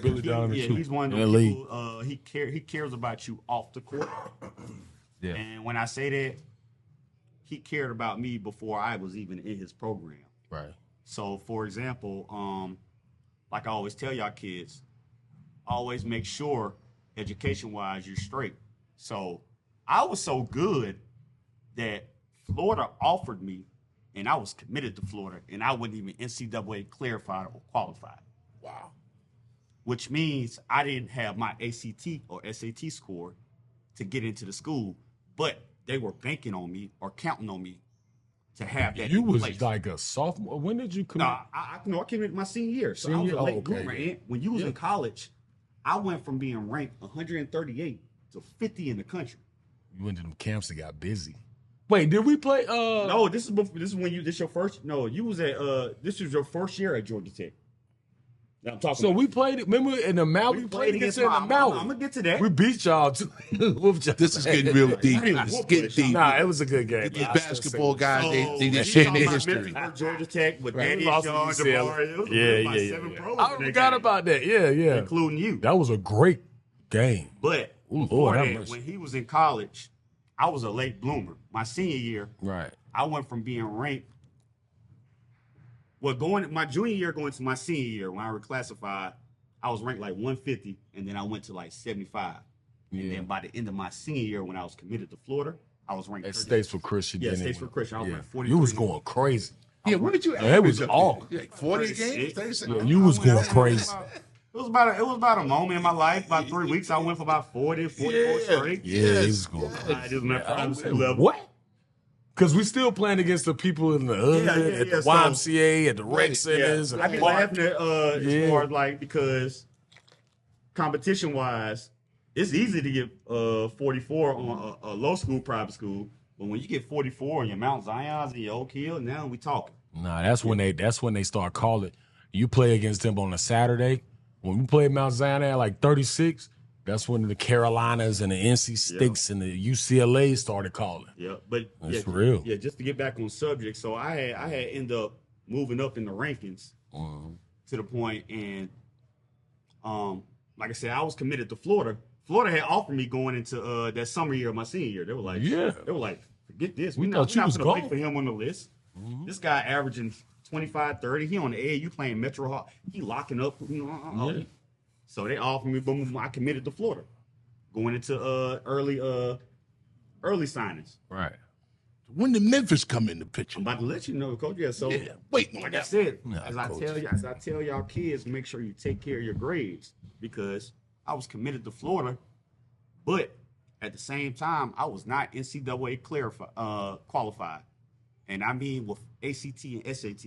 [SPEAKER 3] He's one of those people. He cares about you off the court. Yeah. And when I say that, he cared about me before I was even in his program.
[SPEAKER 1] Right.
[SPEAKER 3] So, for example, like I always tell y'all kids, always make sure education-wise you're straight. So I was so good that Florida offered me, and I was committed to Florida, and I wasn't even NCAA clarified or qualified.
[SPEAKER 2] Wow.
[SPEAKER 3] Which means I didn't have my ACT or SAT score to get into the school, but they were banking on me or counting on me to have that.
[SPEAKER 1] You was
[SPEAKER 3] place.
[SPEAKER 1] like a sophomore. When did you come?
[SPEAKER 3] I came in my senior year. So I was a late bloomer. When you was in college, I went from being ranked 138 to 50 in the country.
[SPEAKER 1] You went to them camps that got busy. Wait, did we play?
[SPEAKER 3] No, this is when this your first. No, you was at this was your first year at Georgia Tech. Now I'm talking.
[SPEAKER 1] So we played. Remember in the Mount? We played against in the Mount.
[SPEAKER 3] I'm gonna get to that.
[SPEAKER 1] We beat y'all too.
[SPEAKER 2] This is getting real deep. This is getting deep.
[SPEAKER 1] Nah, it was a good game.
[SPEAKER 2] These basketball guys, they
[SPEAKER 3] Memphis
[SPEAKER 2] sharing their history.
[SPEAKER 3] Memphis, Georgia Tech with Danny
[SPEAKER 1] lost
[SPEAKER 3] Shaw,
[SPEAKER 1] to UCLA.
[SPEAKER 3] DeMar. It was
[SPEAKER 1] Yeah.
[SPEAKER 3] 7 pros
[SPEAKER 1] I
[SPEAKER 3] in that
[SPEAKER 1] forgot
[SPEAKER 3] game,
[SPEAKER 1] about that. Yeah.
[SPEAKER 3] including you.
[SPEAKER 1] That was a great game.
[SPEAKER 3] But
[SPEAKER 1] Ooh,
[SPEAKER 3] before
[SPEAKER 1] Lord have
[SPEAKER 3] that,
[SPEAKER 1] mercy.
[SPEAKER 3] when he was in college, I was a late bloomer. My senior year,
[SPEAKER 1] Right.
[SPEAKER 3] I went from being ranked. Well, my junior year going to my senior year, when I reclassified, I was ranked like 150, and then I went to like 75. And then by the end of my senior year, when I was committed to Florida, I was ranked.
[SPEAKER 1] At States for Christian.
[SPEAKER 3] Yeah,
[SPEAKER 1] then
[SPEAKER 3] States
[SPEAKER 1] it
[SPEAKER 3] for
[SPEAKER 1] went-
[SPEAKER 3] Christian. I was ranked 43.
[SPEAKER 1] You was going crazy.
[SPEAKER 2] Yeah, what did you
[SPEAKER 1] It was
[SPEAKER 2] average up
[SPEAKER 1] all.
[SPEAKER 2] there? Like 40
[SPEAKER 3] 36.
[SPEAKER 2] games? 36?
[SPEAKER 1] Yeah, you was going crazy.
[SPEAKER 3] It was about a moment in my life. About 3 weeks, I went for about 40, 44 straight.
[SPEAKER 1] Yeah, he was going crazy.
[SPEAKER 3] I just met prime
[SPEAKER 1] Hey,
[SPEAKER 3] level.
[SPEAKER 1] what? Because we still playing against the people in the hood, at the
[SPEAKER 3] So-
[SPEAKER 1] YMCA, at the rec centers.
[SPEAKER 3] I
[SPEAKER 1] and
[SPEAKER 3] be
[SPEAKER 1] the park.
[SPEAKER 3] laughing at as far as like because competition wise, it's easy to get 44 on a low school private school, but when you get 44 on your Mount Zions and your Oak Hill, now we talking.
[SPEAKER 1] Nah, that's when they start calling. You play against them on a Saturday. When we played Mount Zion at like 36, that's when the Carolinas and the NC States and the UCLA started calling.
[SPEAKER 3] Yeah, but
[SPEAKER 1] That's real.
[SPEAKER 3] Yeah, just to get back on subject, so I had ended up moving up in the rankings to the point, and like I said, I was committed to Florida. Florida had offered me going into that summer year of my senior year. They were like, forget this.
[SPEAKER 1] We
[SPEAKER 3] We're
[SPEAKER 1] thought
[SPEAKER 3] not
[SPEAKER 1] you
[SPEAKER 3] going
[SPEAKER 1] was
[SPEAKER 3] to wait
[SPEAKER 1] gone.
[SPEAKER 3] for him on the list. This guy averaging 25, 30. He on the AAU playing Metro Hawk. He locking up. So they offered me, boom, I committed to Florida. Going into early signings.
[SPEAKER 1] Right.
[SPEAKER 2] When did Memphis come in the picture?
[SPEAKER 3] I'm about to let you know, Coach. Yeah, so
[SPEAKER 2] Wait,
[SPEAKER 3] like I said,
[SPEAKER 1] Nah,
[SPEAKER 3] as I
[SPEAKER 1] Coach.
[SPEAKER 3] tell y'all kids, make sure you take care of your grades because I was committed to Florida, but at the same time, I was not NCAA qualified, and I mean with ACT and SAT.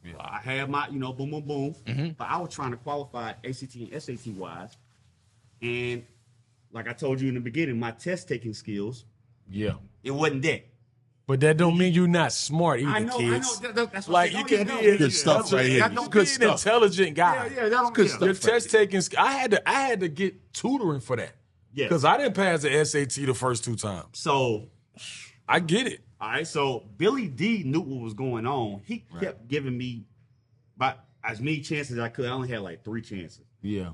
[SPEAKER 1] Yeah.
[SPEAKER 3] I had my, boom, boom, boom, but I was trying to qualify ACT and SAT wise, and like I told you in the beginning, my test taking skills, it wasn't that.
[SPEAKER 1] But that don't mean you're not smart either,
[SPEAKER 3] I know.
[SPEAKER 1] kids.
[SPEAKER 3] That's what
[SPEAKER 1] Like
[SPEAKER 3] I'm
[SPEAKER 1] you
[SPEAKER 3] saying.
[SPEAKER 1] can
[SPEAKER 3] Oh,
[SPEAKER 1] be
[SPEAKER 3] yeah,
[SPEAKER 2] good stuff right here.
[SPEAKER 1] You can be an intelligent guy.
[SPEAKER 3] that's
[SPEAKER 2] good stuff.
[SPEAKER 1] Your test taking. I had to get tutoring for that.
[SPEAKER 3] Yes.
[SPEAKER 1] Because I didn't pass the SAT the first 2 times.
[SPEAKER 3] So,
[SPEAKER 1] I get it.
[SPEAKER 3] all right. So Billy D knew what was going on. He kept giving me about as many chances as I could. I only had like 3 chances:
[SPEAKER 1] Yeah.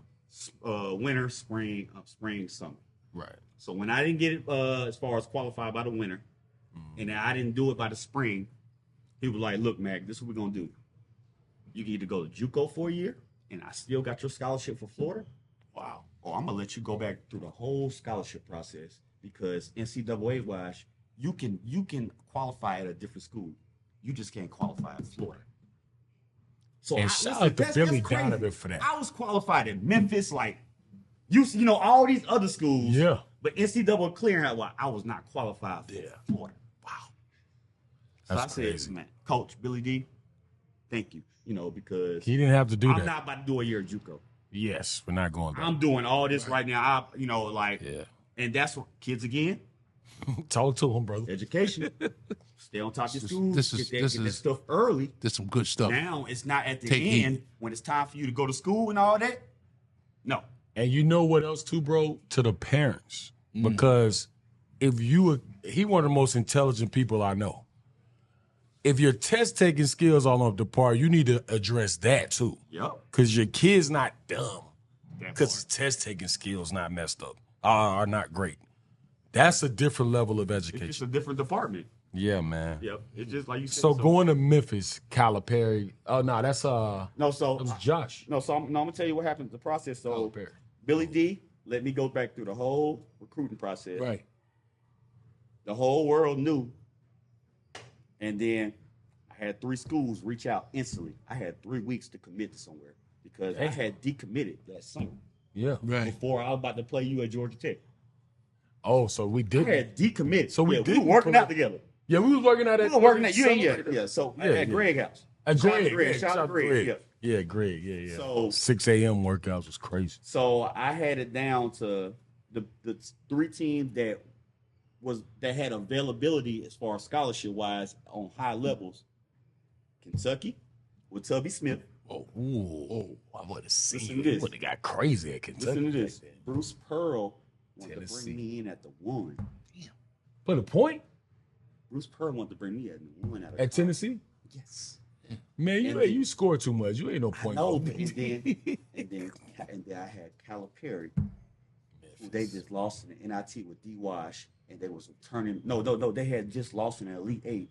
[SPEAKER 3] winter, spring, summer.
[SPEAKER 1] Right.
[SPEAKER 3] So when I didn't get it as far as qualified by the winter, and I didn't do it by the spring, he was like, "Look, Mac, this is what we're gonna do. You can either go to JUCO for a year, and I still got your scholarship for Florida. Wow. Or I'm gonna let you go back through the whole scholarship process because NCAA wise, you can qualify at a different school. You just can't qualify at Florida." So
[SPEAKER 1] And shout out to Billy Donovan for that.
[SPEAKER 3] I was qualified at Memphis, like you know, all these other schools.
[SPEAKER 1] Yeah.
[SPEAKER 3] But NCAA clearing, well, I was not qualified for Florida. Wow. So
[SPEAKER 1] That's
[SPEAKER 3] I said,
[SPEAKER 1] crazy.
[SPEAKER 3] man, Coach Billy D, thank you. Because
[SPEAKER 1] He didn't have to do
[SPEAKER 3] I'm
[SPEAKER 1] that.
[SPEAKER 3] not about to do a year at JUCO.
[SPEAKER 1] Yes, we're not going back.
[SPEAKER 3] I'm doing all this right now.
[SPEAKER 1] Yeah.
[SPEAKER 3] And that's what kids again.
[SPEAKER 1] Talk to him, brother.
[SPEAKER 3] Education. Stay on top of your school.
[SPEAKER 2] this is-
[SPEAKER 3] Get that stuff early.
[SPEAKER 2] There's some good stuff.
[SPEAKER 3] Now it's not at the
[SPEAKER 2] Take heed.
[SPEAKER 3] end when it's time for you to go to school and all that. No.
[SPEAKER 1] And you know what else too, bro? To the parents. Because if he one of the most intelligent people I know. If your test taking skills are up to par, you need to address that too.
[SPEAKER 3] Yep.
[SPEAKER 1] Because your kid's not dumb.
[SPEAKER 3] That
[SPEAKER 1] Because
[SPEAKER 3] part.
[SPEAKER 1] his test taking skills not messed up. Are not great. That's a different level of
[SPEAKER 3] It's just
[SPEAKER 1] education.
[SPEAKER 3] a different department.
[SPEAKER 1] Yeah, man.
[SPEAKER 3] Yep. It's just like you said.
[SPEAKER 1] So going to Memphis, Calipari. Oh no, that's
[SPEAKER 3] No, so
[SPEAKER 1] that was Josh.
[SPEAKER 3] No, so I'm gonna tell you what happened. The process. So
[SPEAKER 1] Calipari.
[SPEAKER 3] Billy D let me go back through the whole recruiting process.
[SPEAKER 2] Right.
[SPEAKER 3] The whole world knew. And then I had 3 schools reach out instantly. I had 3 weeks to commit to somewhere because I had decommitted that summer.
[SPEAKER 1] Yeah.
[SPEAKER 2] Right.
[SPEAKER 3] Before I was about to play you at Georgia Tech.
[SPEAKER 1] Oh, so we did.
[SPEAKER 3] I had decommitted.
[SPEAKER 1] So we
[SPEAKER 3] were working out together.
[SPEAKER 1] Yeah, we was working out at.
[SPEAKER 3] We were working at yeah. So at Greg house.
[SPEAKER 1] At Greg.
[SPEAKER 3] Shout out to Greg.
[SPEAKER 1] Yeah, Greg. Yeah.
[SPEAKER 3] So
[SPEAKER 1] 6 a.m. workouts was crazy.
[SPEAKER 3] So I had it down to the 3 teams that had availability as far as scholarship wise on high levels. Kentucky with Tubby Smith.
[SPEAKER 1] I would have seen.
[SPEAKER 3] Listen to this.
[SPEAKER 1] Would have got crazy at Kentucky.
[SPEAKER 3] Listen to this. Bruce Pearl wanted to bring me in at the 1.
[SPEAKER 1] Damn. Put a point?
[SPEAKER 3] Bruce Pearl wanted to bring me at the 1
[SPEAKER 1] at Tennessee?
[SPEAKER 3] Yes.
[SPEAKER 1] Man, you score too much. You ain't no point.
[SPEAKER 3] No, and then I had Calipari. They just lost in the NIT with D Wash, and they was returning. No, they had just lost in the Elite 8,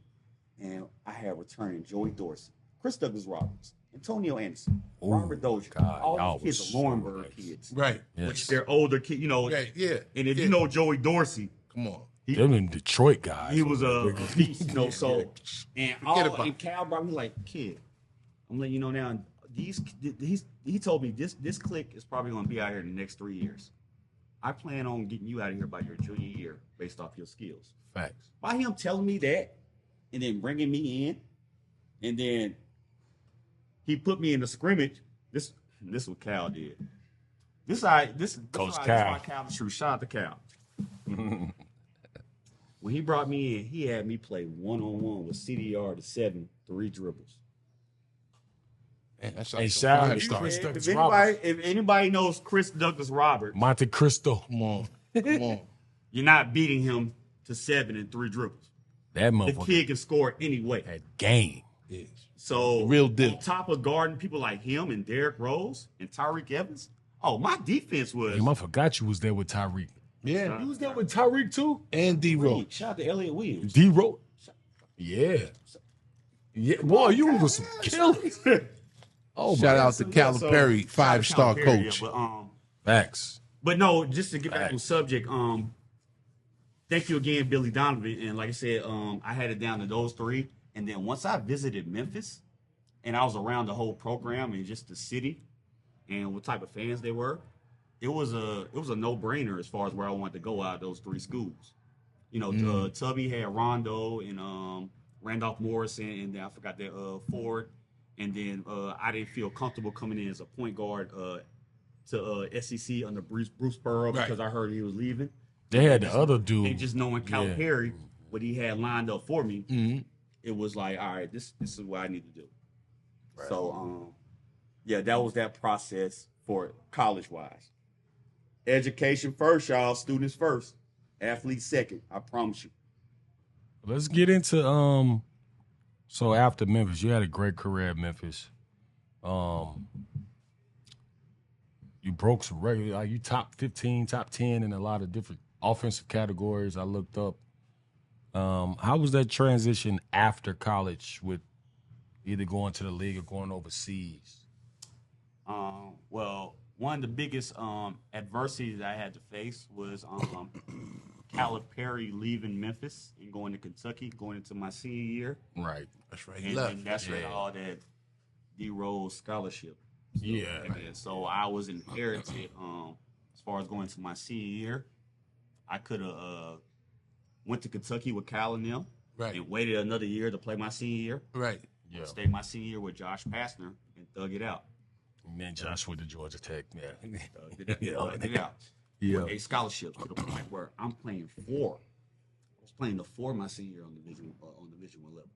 [SPEAKER 3] and I had returning Joey Dorsey, Chris Douglas Roberts, Antonio Anderson, Robert Dozier. All these kids are Laurinburg kids,
[SPEAKER 2] right?
[SPEAKER 3] Yes. Which they're older kids,
[SPEAKER 2] Right, yeah.
[SPEAKER 3] And if you know Joey Dorsey,
[SPEAKER 2] come on.
[SPEAKER 1] Them in Detroit guys.
[SPEAKER 3] He was a beast, So and Cal brought me like, kid, I'm letting you know now. He told me this clique is probably going to be out here in the next 3 years. I plan on getting you out of here by your junior year based off your skills.
[SPEAKER 1] Facts.
[SPEAKER 3] By him telling me that, and then bringing me in, and then he put me in the scrimmage. This is what Cal did. This
[SPEAKER 1] Coach
[SPEAKER 3] Cal.
[SPEAKER 1] Cal.
[SPEAKER 3] Cal shoot. Shout out to Cal. When he brought me in, he had me play 1-on-1 with CDR to 7, 3 dribbles.
[SPEAKER 2] Man, that's
[SPEAKER 1] hey, shout out to Chris Douglas Roberts.
[SPEAKER 3] If anybody knows Chris Douglas Roberts,
[SPEAKER 1] Monte Cristo.
[SPEAKER 2] Come on.
[SPEAKER 3] You're not beating him to 7 and 3 dribbles.
[SPEAKER 1] That motherfucker.
[SPEAKER 3] The kid can score anyway.
[SPEAKER 1] That game.
[SPEAKER 2] Yes.
[SPEAKER 3] So
[SPEAKER 2] real deal.
[SPEAKER 3] On top of guarding people like him and Derrick Rose and Tyreek Evans. Oh, my defense was.
[SPEAKER 1] Hey, I forgot you was there with Tyreek.
[SPEAKER 2] Yeah.
[SPEAKER 1] You was there with Tyreek too?
[SPEAKER 2] And D-Rose.
[SPEAKER 3] Shout out to Elliott Williams.
[SPEAKER 1] D-Rose. Yeah. Yeah. Boy, you was some killers.
[SPEAKER 2] Shout out to Calipari, 5-star coach.
[SPEAKER 3] Yeah, but,
[SPEAKER 1] Facts.
[SPEAKER 3] But no, just to get back on subject, thank you again, Billy Donovan. And like I said, I had it down to those 3. And then once I visited Memphis and I was around the whole program and just the city and what type of fans they were, it was a no-brainer as far as where I wanted to go out of those 3 schools. You know, Tubby had Rondo and Randolph Morrison, and then I forgot that Ford. And then I didn't feel comfortable coming in as a point guard to SEC under Bruce Pearl because I heard he was leaving.
[SPEAKER 1] They had the other dude.
[SPEAKER 3] And just knowing Calipari, what he had lined up for me, it was like, all right, this is what I need to do. Right. So, that was that process for college-wise. Education first, y'all. Students first. Athletes second. I promise you.
[SPEAKER 1] Let's get into so after Memphis, you had a great career at Memphis. You broke some regular, like you top 15, top 10 in a lot of different offensive categories. I looked up. How was that transition after college with either going to the league or going overseas?
[SPEAKER 3] Well, one of the biggest adversities I had to face was Calipari leaving Memphis and going to Kentucky, going into my senior year.
[SPEAKER 1] Right.
[SPEAKER 2] That's right.
[SPEAKER 3] And that's where all that D-Rose scholarship.
[SPEAKER 1] Yeah.
[SPEAKER 3] So I was inherited as far as going to my senior year. I could have went to Kentucky with Cal and them and waited another year to play my senior year.
[SPEAKER 2] Right.
[SPEAKER 3] Yeah. Stayed my senior year with Josh Pastner and thug it out.
[SPEAKER 1] And then Josh went to Georgia Tech. Yeah.
[SPEAKER 3] Thugged it out.
[SPEAKER 1] Yeah.
[SPEAKER 3] With a scholarship to the point where I'm playing 4. I was playing the 4 my senior year on Division 1 level.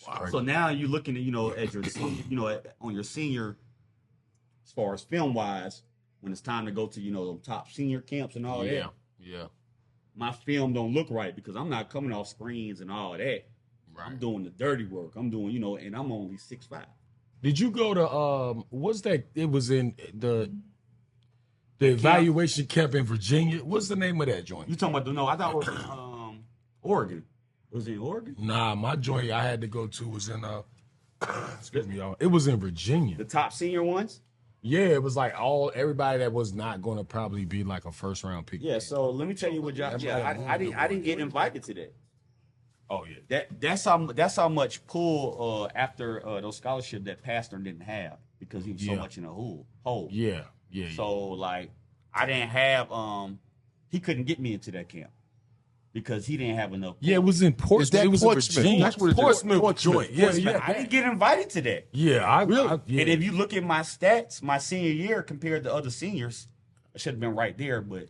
[SPEAKER 3] Wow. So now you're looking at at your on your senior, as far as film wise, when it's time to go to the top senior camps and all that.
[SPEAKER 1] Yeah.
[SPEAKER 3] My film don't look right because I'm not coming off screens and all that. Right. I'm doing the dirty work. I'm doing and I'm only 6'5".
[SPEAKER 1] Did you go to what's that? It was in the evaluation camp in Virginia. What's the name of that joint?
[SPEAKER 3] You talking about I thought it was in Oregon. Was it in Oregon?
[SPEAKER 1] Nah, my joint I had to go to was in excuse me, y'all. It was in Virginia.
[SPEAKER 3] The top senior ones?
[SPEAKER 1] Yeah, it was like everybody that was not going to probably be like a first round pick.
[SPEAKER 3] Yeah, so let me tell you what Josh. Yeah, I didn't get invited to that.
[SPEAKER 1] Oh yeah.
[SPEAKER 3] That's how much pull after those scholarships that Pastor didn't have because he was so much in a hole.
[SPEAKER 1] Yeah.
[SPEAKER 3] So like I didn't have he couldn't get me into that camp because he didn't have enough.
[SPEAKER 1] Yeah, it was in Portsmouth. It was
[SPEAKER 2] Portsmouth?
[SPEAKER 1] in Virginia.
[SPEAKER 2] That's what it is.
[SPEAKER 1] Portsmouth joint. Yeah.
[SPEAKER 3] I didn't get invited to that.
[SPEAKER 1] Yeah,
[SPEAKER 2] Really?
[SPEAKER 3] And if you look at my stats, my senior year compared to other seniors, I should have been right there, but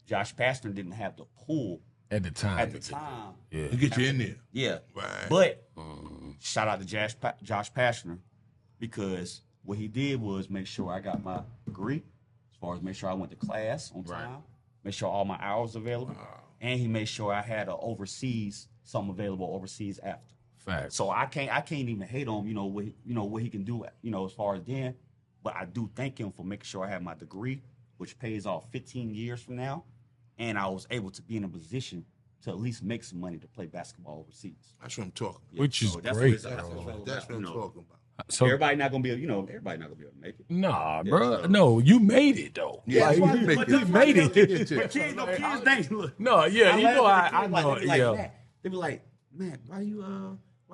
[SPEAKER 3] Josh Pastner didn't have the pull
[SPEAKER 1] at the time.
[SPEAKER 2] To get you in there.
[SPEAKER 3] Yeah.
[SPEAKER 2] Right.
[SPEAKER 3] But shout out to Josh Pastner because what he did was make sure I got my degree, as far as make sure I went to class on time, make sure all my hours available, and he made sure I had something available overseas after.
[SPEAKER 1] Facts.
[SPEAKER 3] So I can't even hate on what he can do as far as then, but I do thank him for making sure I have my degree, which pays off 15 years from now, and I was able to be in a position to at least make some money to play basketball overseas.
[SPEAKER 2] That's what I'm talking about.
[SPEAKER 1] Which is
[SPEAKER 2] That's
[SPEAKER 1] great.
[SPEAKER 2] what I'm talking about.
[SPEAKER 1] So
[SPEAKER 3] everybody not gonna be able to make it.
[SPEAKER 1] Nah, bro. No, you made it though.
[SPEAKER 2] Yeah,
[SPEAKER 1] you made it.
[SPEAKER 3] But kids think, look.
[SPEAKER 1] No, yeah, I know.
[SPEAKER 3] They be like, man, why you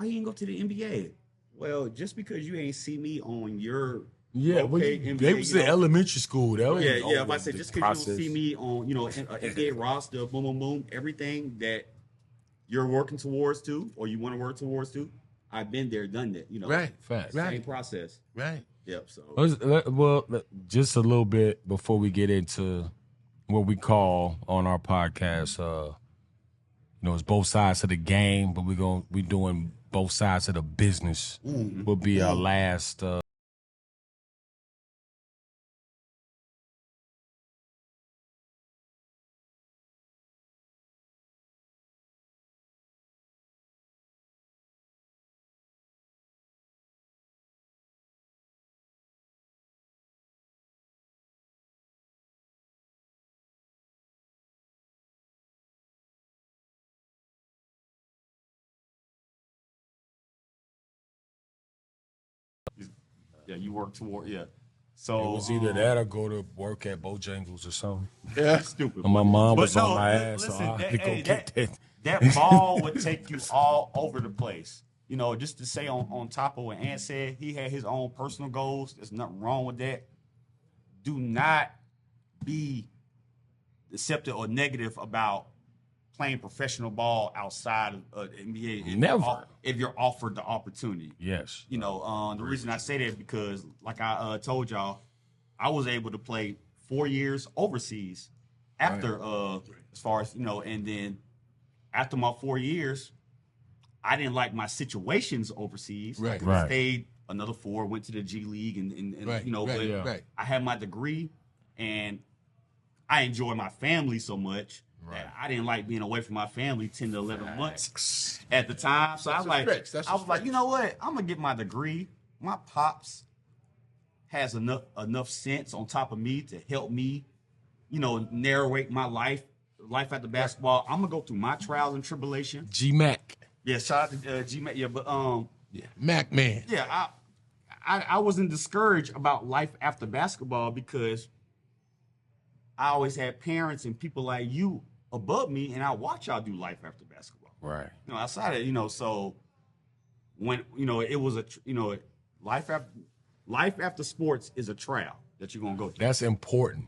[SPEAKER 3] ain't go to the NBA? Well, just because you ain't see me on your NBA,
[SPEAKER 1] they was in elementary school. That was
[SPEAKER 3] if I say just because you don't see me on NBA roster, boom, boom, boom, everything that you're working towards to or you want to work towards to, I've been there, done that.
[SPEAKER 2] Right,
[SPEAKER 3] same process.
[SPEAKER 2] Right.
[SPEAKER 3] Yep. So
[SPEAKER 1] well, just a little bit before we get into what we call on our podcast, it's both sides of the game, but we doing both sides of the business. Will be our last.
[SPEAKER 3] Yeah, you work toward So
[SPEAKER 1] it was either that or go to work at Bojangles or something.
[SPEAKER 2] Yeah,
[SPEAKER 3] stupid.
[SPEAKER 1] And my mom was on my ass, so I had to go get that.
[SPEAKER 3] That ball would take you all over the place. Just to say on top of what Ant said, he had his own personal goals. There's nothing wrong with that. Do not be deceptive or negative about playing professional ball outside of the NBA.
[SPEAKER 1] Never.
[SPEAKER 3] If you're offered the opportunity.
[SPEAKER 1] Yes.
[SPEAKER 3] The reason I say that is because, like I told y'all, I was able to play 4 years overseas after, as far as, and then after my 4 years, I didn't like my situations overseas.
[SPEAKER 2] Right.
[SPEAKER 3] I stayed another 4, went to the G League, and
[SPEAKER 2] right.
[SPEAKER 3] I had my degree, and I enjoy my family so much. Right. I didn't like being away from my family 10 to 11 months at the time. So I was like, you know what? I'm going to get my degree. My pops has enough sense on top of me to help me, narrate my life after basketball. I'm going to go through my trials and tribulation.
[SPEAKER 1] G-Mac.
[SPEAKER 3] Yeah, shout out to G-Mac. Yeah, but
[SPEAKER 2] Mac man.
[SPEAKER 3] Yeah, I wasn't discouraged about life after basketball because I always had parents and people like you above me, and I watch y'all do life after basketball.
[SPEAKER 1] Right.
[SPEAKER 3] Outside of so when it was life after sports is a trial that you're gonna go through.
[SPEAKER 1] That's important.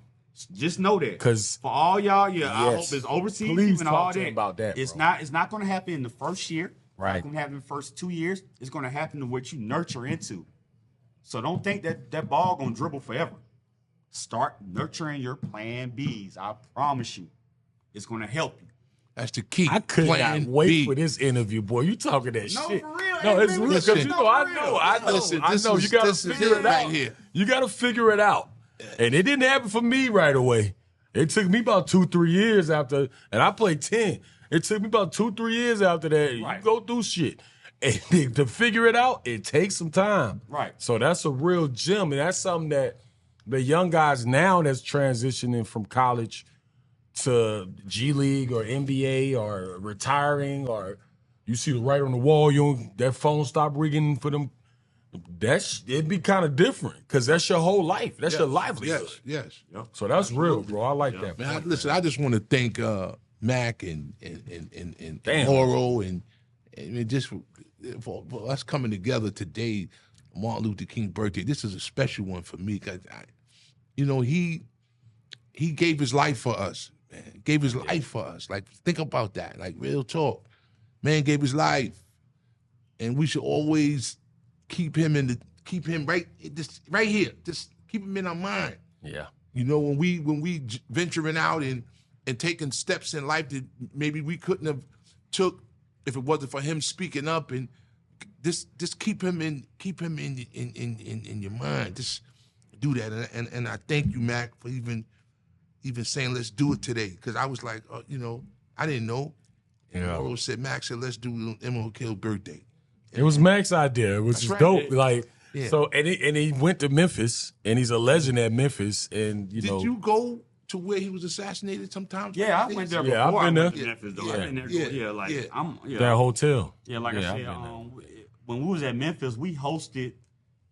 [SPEAKER 3] Just know that,
[SPEAKER 1] because
[SPEAKER 3] for all y'all, I hope it's overseas.
[SPEAKER 1] Please
[SPEAKER 3] and
[SPEAKER 1] talk
[SPEAKER 3] all
[SPEAKER 1] to
[SPEAKER 3] that.
[SPEAKER 1] about that.
[SPEAKER 3] It's
[SPEAKER 1] bro.
[SPEAKER 3] not gonna happen in the first year.
[SPEAKER 1] Right.
[SPEAKER 3] It's not gonna happen in the first 2 years. It's gonna happen to what you nurture into. So don't think that ball gonna dribble forever. Start nurturing your plan Bs. I promise you, it's going to help you.
[SPEAKER 2] That's the key.
[SPEAKER 1] I could
[SPEAKER 2] plan
[SPEAKER 1] not wait
[SPEAKER 2] B.
[SPEAKER 1] for this interview, boy. You talking that
[SPEAKER 3] No,
[SPEAKER 1] shit?
[SPEAKER 3] for real.
[SPEAKER 1] No, it's
[SPEAKER 3] Hey,
[SPEAKER 1] real.
[SPEAKER 3] listen,
[SPEAKER 1] Because I know.
[SPEAKER 2] Listen,
[SPEAKER 1] I know. You got to figure it out.
[SPEAKER 2] right here.
[SPEAKER 1] You got to figure it out. And it didn't happen for me right away. It took me about 2-3 years after, and I played 10. It took me about 2-3 years after that.
[SPEAKER 3] Right.
[SPEAKER 1] You go through shit. And to figure it out, it takes some time.
[SPEAKER 3] Right.
[SPEAKER 1] So that's a real gem, and that's something that the young guys now that's transitioning from college to G League or NBA or retiring, or you see the right on the wall, that phone stop ringing for them it'd be kind of different because that's your whole life. That's your livelihood.
[SPEAKER 2] Yes.
[SPEAKER 1] So that's real, bro. I like that.
[SPEAKER 2] Man, listen, I just want to thank Mac and
[SPEAKER 1] Damn.
[SPEAKER 2] Moro and just for us coming together today, Martin Luther King birthday. This is a special one for me because, he gave his life for us, man. Gave his life for us. Like, think about that. Like, real talk. Man gave his life, and we should always keep him right here. Just keep him in our mind.
[SPEAKER 1] Yeah.
[SPEAKER 2] When we venturing out and taking steps in life that maybe we couldn't have took if it wasn't for him speaking up, and just keep him in your mind. Just do that, and I thank you, Mac, for even saying let's do it today, because I was like, I didn't know.
[SPEAKER 1] Yeah.
[SPEAKER 2] Mac said let's do MLK's birthday.
[SPEAKER 1] It was Mac's idea, which is dope. Like,
[SPEAKER 2] yeah.
[SPEAKER 1] So, and he went to Memphis, and he's a legend at Memphis, and
[SPEAKER 2] Did you go to where he was assassinated sometimes?
[SPEAKER 3] Yeah, I went there before.
[SPEAKER 1] Yeah, I've been there.
[SPEAKER 3] I went to Memphis, though. I've been there.
[SPEAKER 1] That hotel.
[SPEAKER 3] Yeah, like I said, when we was at Memphis, we hosted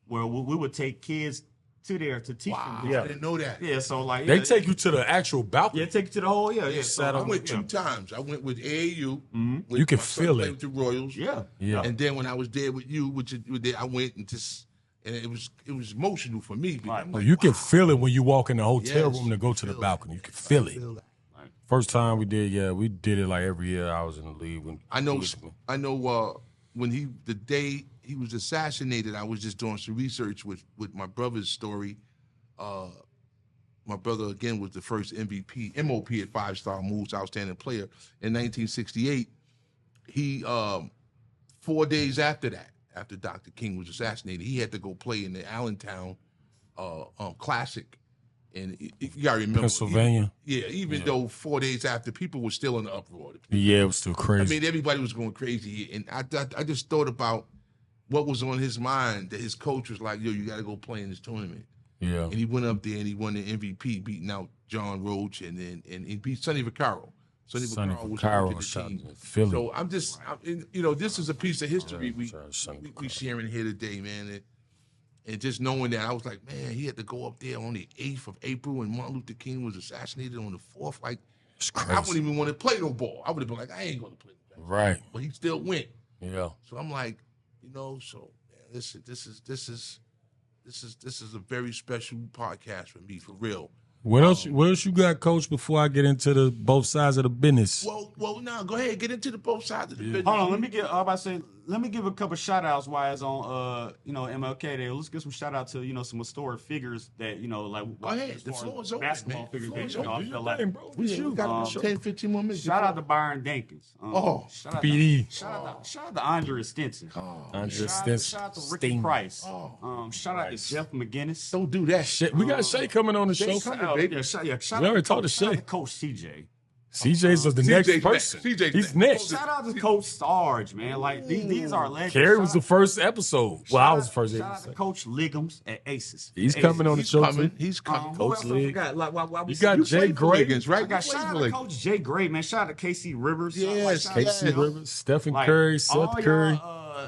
[SPEAKER 3] where we would take kids to there to teach them.
[SPEAKER 2] Yeah, I didn't know that.
[SPEAKER 3] Yeah, so like
[SPEAKER 1] They take you to the actual balcony.
[SPEAKER 3] Yeah, take you to the whole. Yeah.
[SPEAKER 2] So I went 2 times. I went with AAU.
[SPEAKER 1] Mm-hmm. You can feel it
[SPEAKER 2] with the Royals.
[SPEAKER 3] Yeah.
[SPEAKER 2] And then when I was there with you, I went and it was emotional for me.
[SPEAKER 3] Right.
[SPEAKER 2] Like,
[SPEAKER 1] you can feel it when you walk in the hotel room to go to the balcony. You can feel it. First time we did it like every year I was in the league.
[SPEAKER 2] I know. When the day he was assassinated, I was just doing some research with my brother's story. My brother, again, was the first MVP, MOP at 5-star moves, outstanding player. In 1968, he, 4 days after that, after Dr. King was assassinated, he had to go play in the Allentown Classic. And you got to remember.
[SPEAKER 1] Pennsylvania.
[SPEAKER 2] Even though 4 days after, people were still in the uproar.
[SPEAKER 1] Yeah, it was still crazy.
[SPEAKER 2] I mean, everybody was going crazy. And I just thought about what was on his mind, that his coach was like, yo, you got to go play in this tournament.
[SPEAKER 1] Yeah.
[SPEAKER 2] And he went up there and he won the MVP, beating out John Roach, and he beat Sonny Vaccaro. Sonny Vaccaro was team.
[SPEAKER 1] Philly.
[SPEAKER 2] So this is a piece of history we sharing here today, man. And just knowing that, I was like, man, he had to go up there on the 8th of April when Martin Luther King was assassinated on the 4th. Like,
[SPEAKER 1] it's crazy.
[SPEAKER 2] I wouldn't even want to play no ball. I would have been like, I ain't going to play no ball.
[SPEAKER 1] Right.
[SPEAKER 2] But he still went.
[SPEAKER 1] Yeah.
[SPEAKER 2] So I'm like, so man, listen, this is a very special podcast for me, for real.
[SPEAKER 1] What else you got, Coach, before I get into the both sides of the business?
[SPEAKER 2] Well, no, go ahead, get into the both sides of the business.
[SPEAKER 3] Hold on, let me give a couple shout outs while it's on MLK Day. Let's give some shout out to, some historic figures that, like
[SPEAKER 2] go ahead. The floor is open,
[SPEAKER 3] basketball
[SPEAKER 2] man.
[SPEAKER 3] figures
[SPEAKER 2] The
[SPEAKER 3] that, I felt like
[SPEAKER 2] we got 10, 15 more minutes.
[SPEAKER 3] Shout out to Byron Dankins.
[SPEAKER 1] BD.
[SPEAKER 3] Shout out to Andre Stinson. Shout out to Ricky Price. Shout out to Jeff McGinnis.
[SPEAKER 2] Don't do that shit.
[SPEAKER 1] We got Shay coming on the show.
[SPEAKER 3] Shout
[SPEAKER 1] we already talked to Shay.
[SPEAKER 3] Coach CJ.
[SPEAKER 1] CJ's the next person. He's next.
[SPEAKER 3] Shout out to Coach Sarge, man. Like these are legends.
[SPEAKER 1] Kerry was the first episode. Well, I was the first
[SPEAKER 3] episode. Shout out to Coach Liggums at Aces.
[SPEAKER 1] He's coming on the show too.
[SPEAKER 2] He's coming.
[SPEAKER 1] Coach Lig.
[SPEAKER 2] You
[SPEAKER 1] got Jay Gray,
[SPEAKER 2] right?
[SPEAKER 3] Shout out to Coach Jay Gray, man. Shout out to KC Rivers.
[SPEAKER 2] Yes,
[SPEAKER 1] KC Rivers, Stephen Curry, Seth Curry.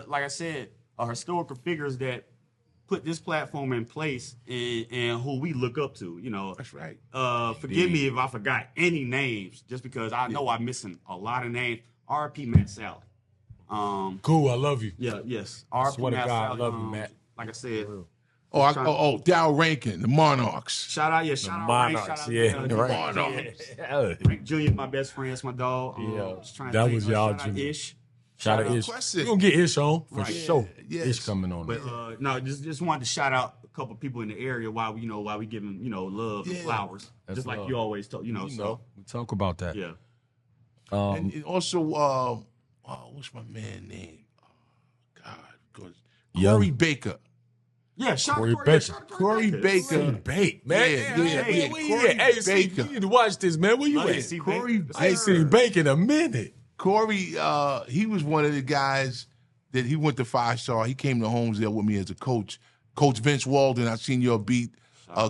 [SPEAKER 3] Like I said, historical figures that put this platform in place and who we look up to,
[SPEAKER 2] That's right.
[SPEAKER 3] Forgive me if I forgot any names, just because I know I'm missing a lot of names. R.P. Matt Sally.
[SPEAKER 1] Cool, I love you.
[SPEAKER 3] Yeah, yes. R.P.
[SPEAKER 1] Swear to
[SPEAKER 3] Matt
[SPEAKER 1] God,
[SPEAKER 3] Sally.
[SPEAKER 1] I love you, Matt.
[SPEAKER 3] Like I said.
[SPEAKER 2] Dow Rankin, the Monarchs.
[SPEAKER 3] Shout out,
[SPEAKER 1] Monarchs,
[SPEAKER 3] Monarchs. Frank Jr., my best friend, that's my dog.
[SPEAKER 1] That was y'all,
[SPEAKER 3] Jimmy.
[SPEAKER 1] Ish. Shout out Ish. We're going to get Ish on for sure. Yes. Ish coming on.
[SPEAKER 3] But no, just wanted to shout out a couple people in the area while we give them, love and flowers.
[SPEAKER 1] That's
[SPEAKER 3] just
[SPEAKER 1] love.
[SPEAKER 3] like you always talk, so.
[SPEAKER 1] We talk about that.
[SPEAKER 3] Yeah.
[SPEAKER 2] And also, what's my man name? Corey Baker.
[SPEAKER 3] Yeah, shout
[SPEAKER 1] Corey
[SPEAKER 3] out
[SPEAKER 1] Baker.
[SPEAKER 2] Corey Baker.
[SPEAKER 1] Bake, man.
[SPEAKER 2] Yeah.
[SPEAKER 1] Hey, Baker. You need to watch this, man. Where you at?
[SPEAKER 2] Corey,
[SPEAKER 1] I ain't seen Bake in a minute.
[SPEAKER 2] Corey, he was one of the guys that he went to 5-star. He came to Holmesdale with me as a coach. Coach Vince Walden, I seen your beat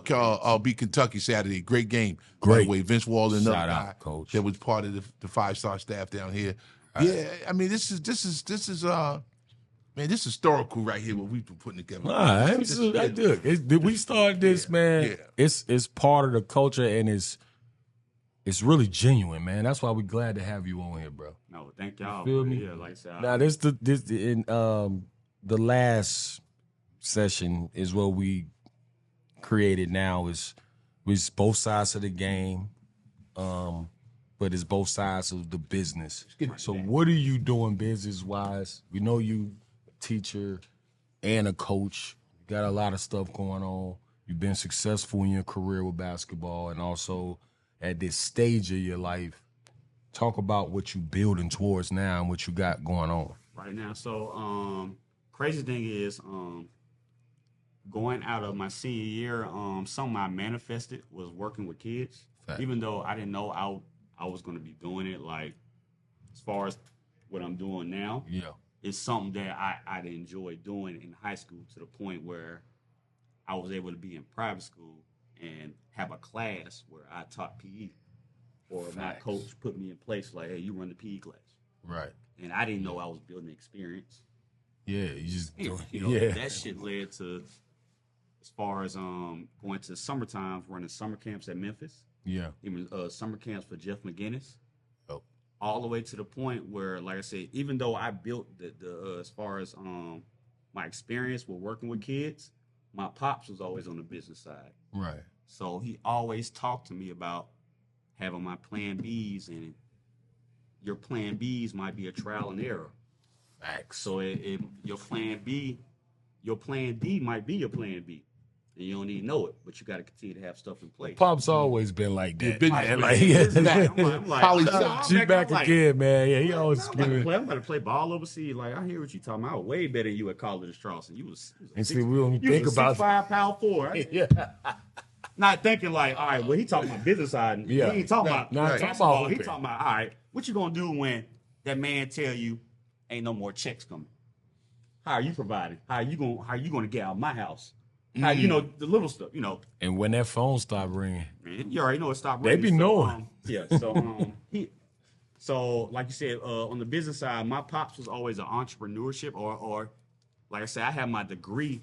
[SPEAKER 2] Kentucky Saturday. Great game.
[SPEAKER 1] Great.
[SPEAKER 2] By the way, Vince Walden, another
[SPEAKER 1] Shout
[SPEAKER 2] guy
[SPEAKER 1] out, Coach.
[SPEAKER 2] that was part of the 5-star staff down here. Right. Yeah, I mean, this is Man, this historical right here, what we've been putting together.
[SPEAKER 1] Did we start this, man? Yeah. It's part of the culture, and it's really genuine, man. That's why we're glad to have you on here, bro.
[SPEAKER 3] No, thank y'all.
[SPEAKER 1] Feel me?
[SPEAKER 3] Yeah, like I said.
[SPEAKER 1] Now, the last session is what we created. Now is both sides of the game, but it's both sides of the business. So, what are you doing business wise? We know you a teacher and a coach. You got a lot of stuff going on. You've been successful in your career with basketball, and also at this stage of your life. Talk about what you building towards now and what you got going on
[SPEAKER 3] right now. So, crazy thing is, going out of my senior year, something I manifested was working with kids. Fact. Even though I didn't know I was going to be doing it, like as far as what I'm doing now, it's something that I'd enjoy doing in high school to the point where I was able to be in private school and have a class where I taught PE, or my coach put me in place like, hey, you run the PE class.
[SPEAKER 1] Right.
[SPEAKER 3] And I didn't know I was building experience.
[SPEAKER 1] Yeah, you just
[SPEAKER 3] that shit led to, as far as going to summertime, running summer camps at Memphis.
[SPEAKER 1] Yeah.
[SPEAKER 3] Even summer camps for Jeff McGinnis. Oh. All the way to the point where, like I said, even though I built the as far as my experience with working with kids, my pops was always on the business side.
[SPEAKER 1] Right.
[SPEAKER 3] So he always talked to me about having my plan Bs, and your plan Bs might be a trial and error.
[SPEAKER 1] Facts.
[SPEAKER 3] So your plan D might be your plan B. And you don't even know it, but you got to continue to have stuff in place.
[SPEAKER 1] Pop's always been like that.
[SPEAKER 3] She's
[SPEAKER 1] back again, man. Yeah, he always
[SPEAKER 3] I'm about to play ball overseas. Like, I hear what you talking about. I was way better than you at college at Charleston. You was
[SPEAKER 1] and see, we don't think about
[SPEAKER 3] 6'5", power forward. Yeah. Not thinking like, all right, well, he talking about business side. He ain't talking about basketball. He talking about, all right, what you gonna do when that man tell you ain't no more checks coming? How are you providing? How are you gonna get out of my house? How, the little stuff,
[SPEAKER 1] And when that phone stopped ringing,
[SPEAKER 3] man, you already know it stopped ringing.
[SPEAKER 1] They be knowing.
[SPEAKER 3] So like you said, on the business side, my pops was always an entrepreneurship, or like I said, I had my degree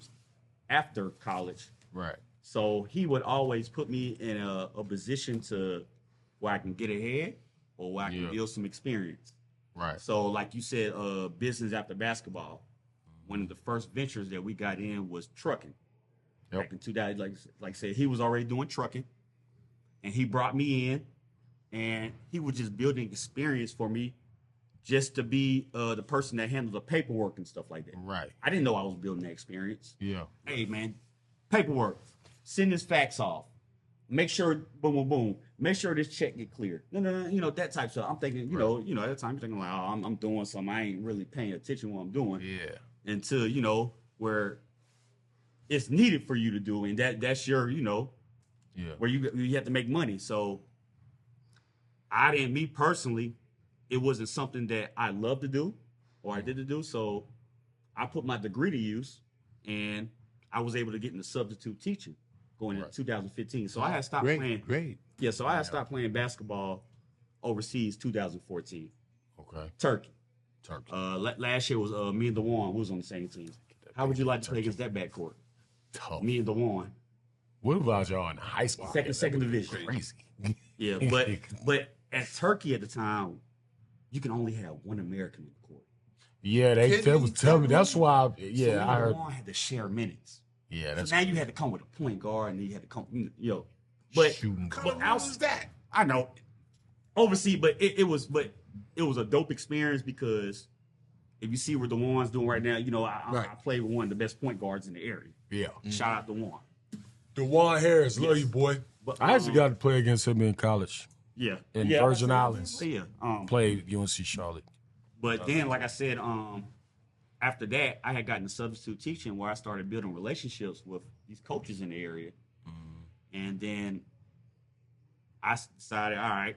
[SPEAKER 3] after college.
[SPEAKER 1] Right.
[SPEAKER 3] So he would always put me in a position to where I can get ahead or where I can build some experience.
[SPEAKER 1] Right.
[SPEAKER 3] So like you said, business after basketball, one of the first ventures that we got in was trucking. Yep. Back in 2000, like I said, he was already doing trucking, and he brought me in, and he was just building experience for me, just to be the person that handled the paperwork and stuff like that.
[SPEAKER 1] Right.
[SPEAKER 3] I didn't know I was building that experience.
[SPEAKER 1] Yeah.
[SPEAKER 3] Hey man, paperwork, send this fax off, make sure boom boom boom, make sure this check get cleared. No, that type of stuff. I'm thinking, at that time, I'm thinking like, oh, I'm doing something. I ain't really paying attention to what I'm doing.
[SPEAKER 1] Yeah.
[SPEAKER 3] Until where it's needed for you to do, and that's your, where you have to make money. So me personally, it wasn't something that I loved to do or I did to do. So I put my degree to use, and I was able to get into substitute teaching going into 2015. So I had stopped playing.
[SPEAKER 2] Great.
[SPEAKER 3] Yeah, so I had stopped playing basketball overseas 2014.
[SPEAKER 1] Okay.
[SPEAKER 3] Turkey. Last year was me and DeJuan. We was on the same team. How would you like to play against that backcourt?
[SPEAKER 1] Tough.
[SPEAKER 3] Me and DeJuan.
[SPEAKER 1] What about y'all in high school?
[SPEAKER 3] Second division.
[SPEAKER 1] Crazy.
[SPEAKER 3] Yeah, but at Turkey at the time, you can only have one American in the court.
[SPEAKER 1] Yeah, that was telling me. That's why. I heard.
[SPEAKER 3] DeJuan had to share minutes.
[SPEAKER 1] Yeah, that's.
[SPEAKER 3] So now you had to come with a point guard, and you had to come, But
[SPEAKER 2] how's that?
[SPEAKER 3] I know, overseas, but it was a dope experience because if you see what DeJuan's doing right now, I play with one of the best point guards in the area.
[SPEAKER 1] Yeah.
[SPEAKER 3] Shout out DeJuan.
[SPEAKER 1] DeJuan Harris, love you, boy. But I actually got to play against him in college.
[SPEAKER 3] Yeah.
[SPEAKER 1] In Virgin Islands.
[SPEAKER 3] Yeah.
[SPEAKER 1] Played UNC Charlotte.
[SPEAKER 3] But then, like I said, after that, I had gotten to substitute teaching where I started building relationships with these coaches in the area. And then I decided, all right,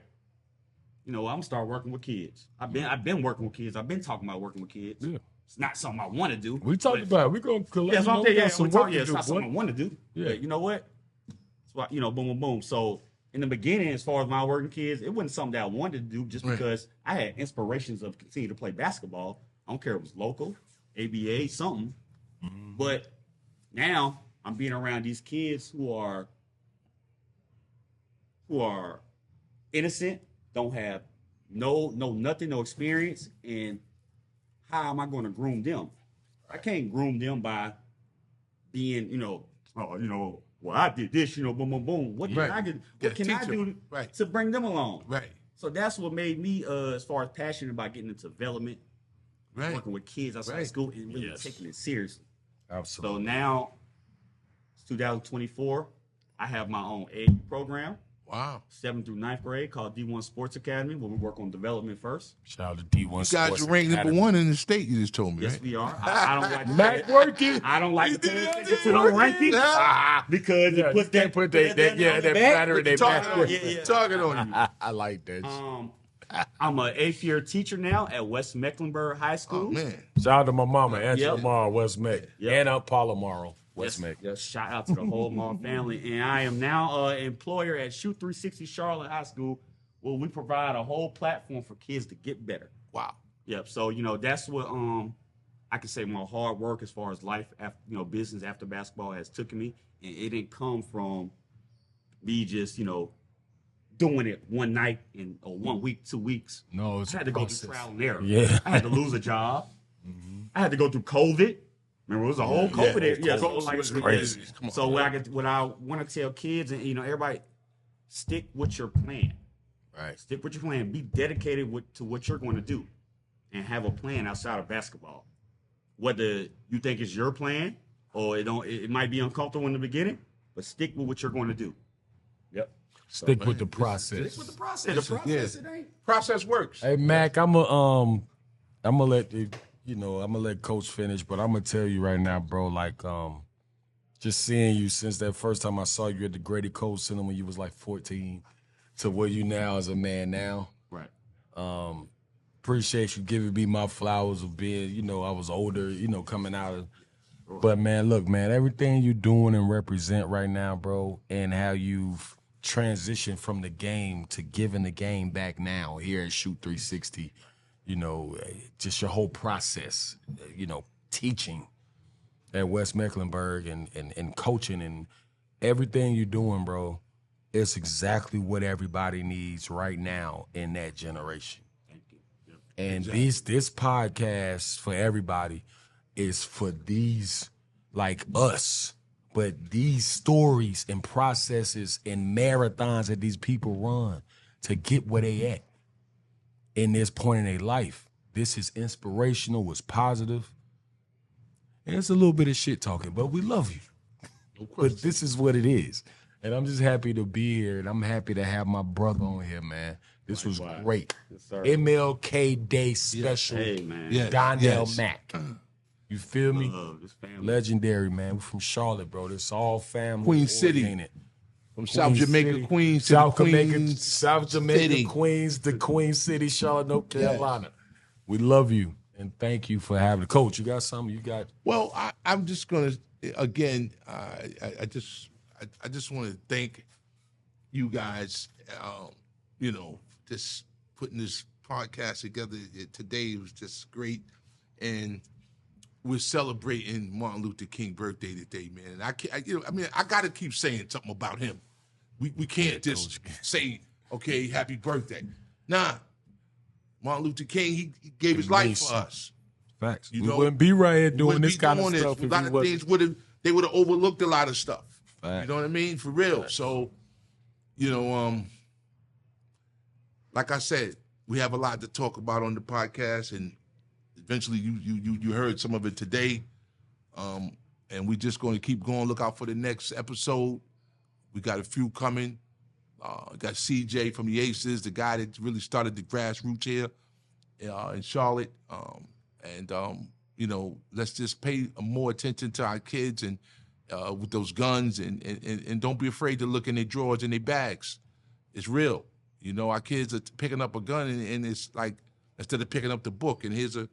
[SPEAKER 3] I'm gonna start working with kids. I've been working with kids. I've been talking about working with kids. Yeah. It's not something I want to do.
[SPEAKER 1] We talked about it. We're gonna collect.
[SPEAKER 3] It's not something I want to do. Yeah. But you know what? It's why, boom, boom, boom. So in the beginning, as far as my working kids, it wasn't something that I wanted to do just because I had inspirations of continue to play basketball. I don't care if it was local ABA, something. But now I'm being around these kids who are innocent, don't have nothing, no experience, and how am I going to groom them? I can't groom them by being, well, I did this, boom, boom, boom. What can I do to bring them along?
[SPEAKER 2] Right.
[SPEAKER 3] So that's what made me, as far as passionate about getting into development, working with kids outside school, and really taking it seriously.
[SPEAKER 1] Absolutely.
[SPEAKER 3] So now, it's 2024, I have my own aid program.
[SPEAKER 2] Wow.
[SPEAKER 3] 7th through 9th grade, called D1 Sports Academy, where we work on development first.
[SPEAKER 1] Shout out to D1 Sports
[SPEAKER 2] Academy. You guys are ranked number 1 in the state, you just told me,
[SPEAKER 3] Yes,
[SPEAKER 2] right?
[SPEAKER 3] we are. I don't like
[SPEAKER 1] Mac working.
[SPEAKER 3] I don't like to pay attention to the rankings because it puts that
[SPEAKER 1] batter in their
[SPEAKER 2] back. Talking on you.
[SPEAKER 1] I like that.
[SPEAKER 3] I'm an 8th year teacher now at West Mecklenburg High School.
[SPEAKER 2] Oh, man.
[SPEAKER 1] Shout out to my mama, Angela Morrow, West Meck, and Aunt Paula Morrow, West Meck.
[SPEAKER 3] Yes, shout out to the whole Morrow family. And I am now an employer at Shoot 360 Charlotte High School, where we provide a whole platform for kids to get better.
[SPEAKER 2] Wow.
[SPEAKER 3] Yep. So, that's what I can say my hard work as far as life, after, business after basketball has taken me. And it didn't come from me just, doing it one night or 1 week, 2 weeks.
[SPEAKER 1] No, it's
[SPEAKER 3] I had to go through trial and error.
[SPEAKER 1] Yeah.
[SPEAKER 3] I had to lose a job. I had to go through COVID. Remember, it was a whole COVID era. Yeah, so
[SPEAKER 1] was crazy.
[SPEAKER 3] So what I want to tell kids and everybody, stick with your plan.
[SPEAKER 1] Right.
[SPEAKER 3] Stick with your plan. Be dedicated to what you're going to do, and have a plan outside of basketball. Whether you think it's your plan or it might be uncomfortable in the beginning, but stick with what you're going to do. Yep.
[SPEAKER 1] Stick with the process.
[SPEAKER 3] Stick with the process. The process, it ain't.
[SPEAKER 2] Process works.
[SPEAKER 1] Hey Mac, I'm gonna let I'm gonna let Coach finish, but I'm gonna tell you right now, bro. Like, just seeing you since that first time I saw you at the Grady Cole Center when you was like 14, to where you now as a man now.
[SPEAKER 3] Right.
[SPEAKER 1] Appreciate you giving me my flowers of being, I was older, coming out of. But man, look, man, everything you doing and represent right now, bro, and how you've transitioned from the game to giving the game back now here at Shoot 360, just your whole process, teaching at West Mecklenburg and coaching and everything you're doing, bro, it's exactly what everybody needs right now in that generation.
[SPEAKER 3] Thank you. Yep.
[SPEAKER 1] And this podcast for everybody is for these, like us, but these stories and processes and marathons that these people run to get where they at in this point in their life. This is inspirational, it's positive, and it's a little bit of shit talking, but we love you. But this is what it is. And I'm just happy to be here, and I'm happy to have my brother on here, man. This was great.
[SPEAKER 3] Yes, sir.
[SPEAKER 1] MLK Day special.
[SPEAKER 3] Hey, man.
[SPEAKER 1] Doneal Mack. You feel me?
[SPEAKER 3] This family.
[SPEAKER 1] Legendary, man. We're from Charlotte, bro. This all family.
[SPEAKER 2] Queen City. From South Jamaica, Queens to
[SPEAKER 1] South Jamaica,
[SPEAKER 2] Queens
[SPEAKER 1] South Jamaica,
[SPEAKER 2] City.
[SPEAKER 1] Queens to Queen City, Charlotte, North Carolina. We love you, and thank you for having. Coach, you got something? You got?
[SPEAKER 2] Well, I'm just gonna again. I just want to thank you guys. Just putting this podcast together today was just great, and we're celebrating Martin Luther King birthday today, man. And I got to keep saying something about him. We can't just say, okay, happy birthday. Nah, Martin Luther King, he gave his life for us.
[SPEAKER 1] Facts. We wouldn't be right here doing this kind of stuff.
[SPEAKER 2] A lot of things they would have overlooked a lot of stuff.
[SPEAKER 1] Facts.
[SPEAKER 2] You know what I mean? For real. Facts. So, like I said, we have a lot to talk about on the podcast, and eventually you heard some of it today. And we're just going to keep going. Look out for the next episode. We got a few coming. Got CJ from the Aces, the guy that really started the grassroots here in Charlotte. Let's just pay more attention to our kids and with those guns, and don't be afraid to look in their drawers and their bags. It's real. Our kids are picking up a gun, and it's like, instead of picking up the book. And here's a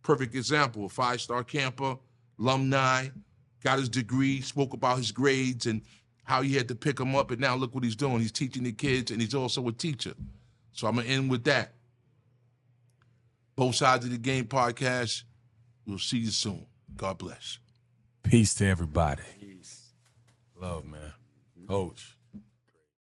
[SPEAKER 2] perfect example: a 5-star camper, alumni, got his degree, spoke about his grades and how he had to pick them up, and now look what he's doing. He's teaching the kids, and he's also a teacher. So I'm going to end with that. Both Sides of the Game podcast, We'll see you soon. God bless.
[SPEAKER 1] Peace to everybody.
[SPEAKER 3] Peace.
[SPEAKER 1] Love, man. Coach.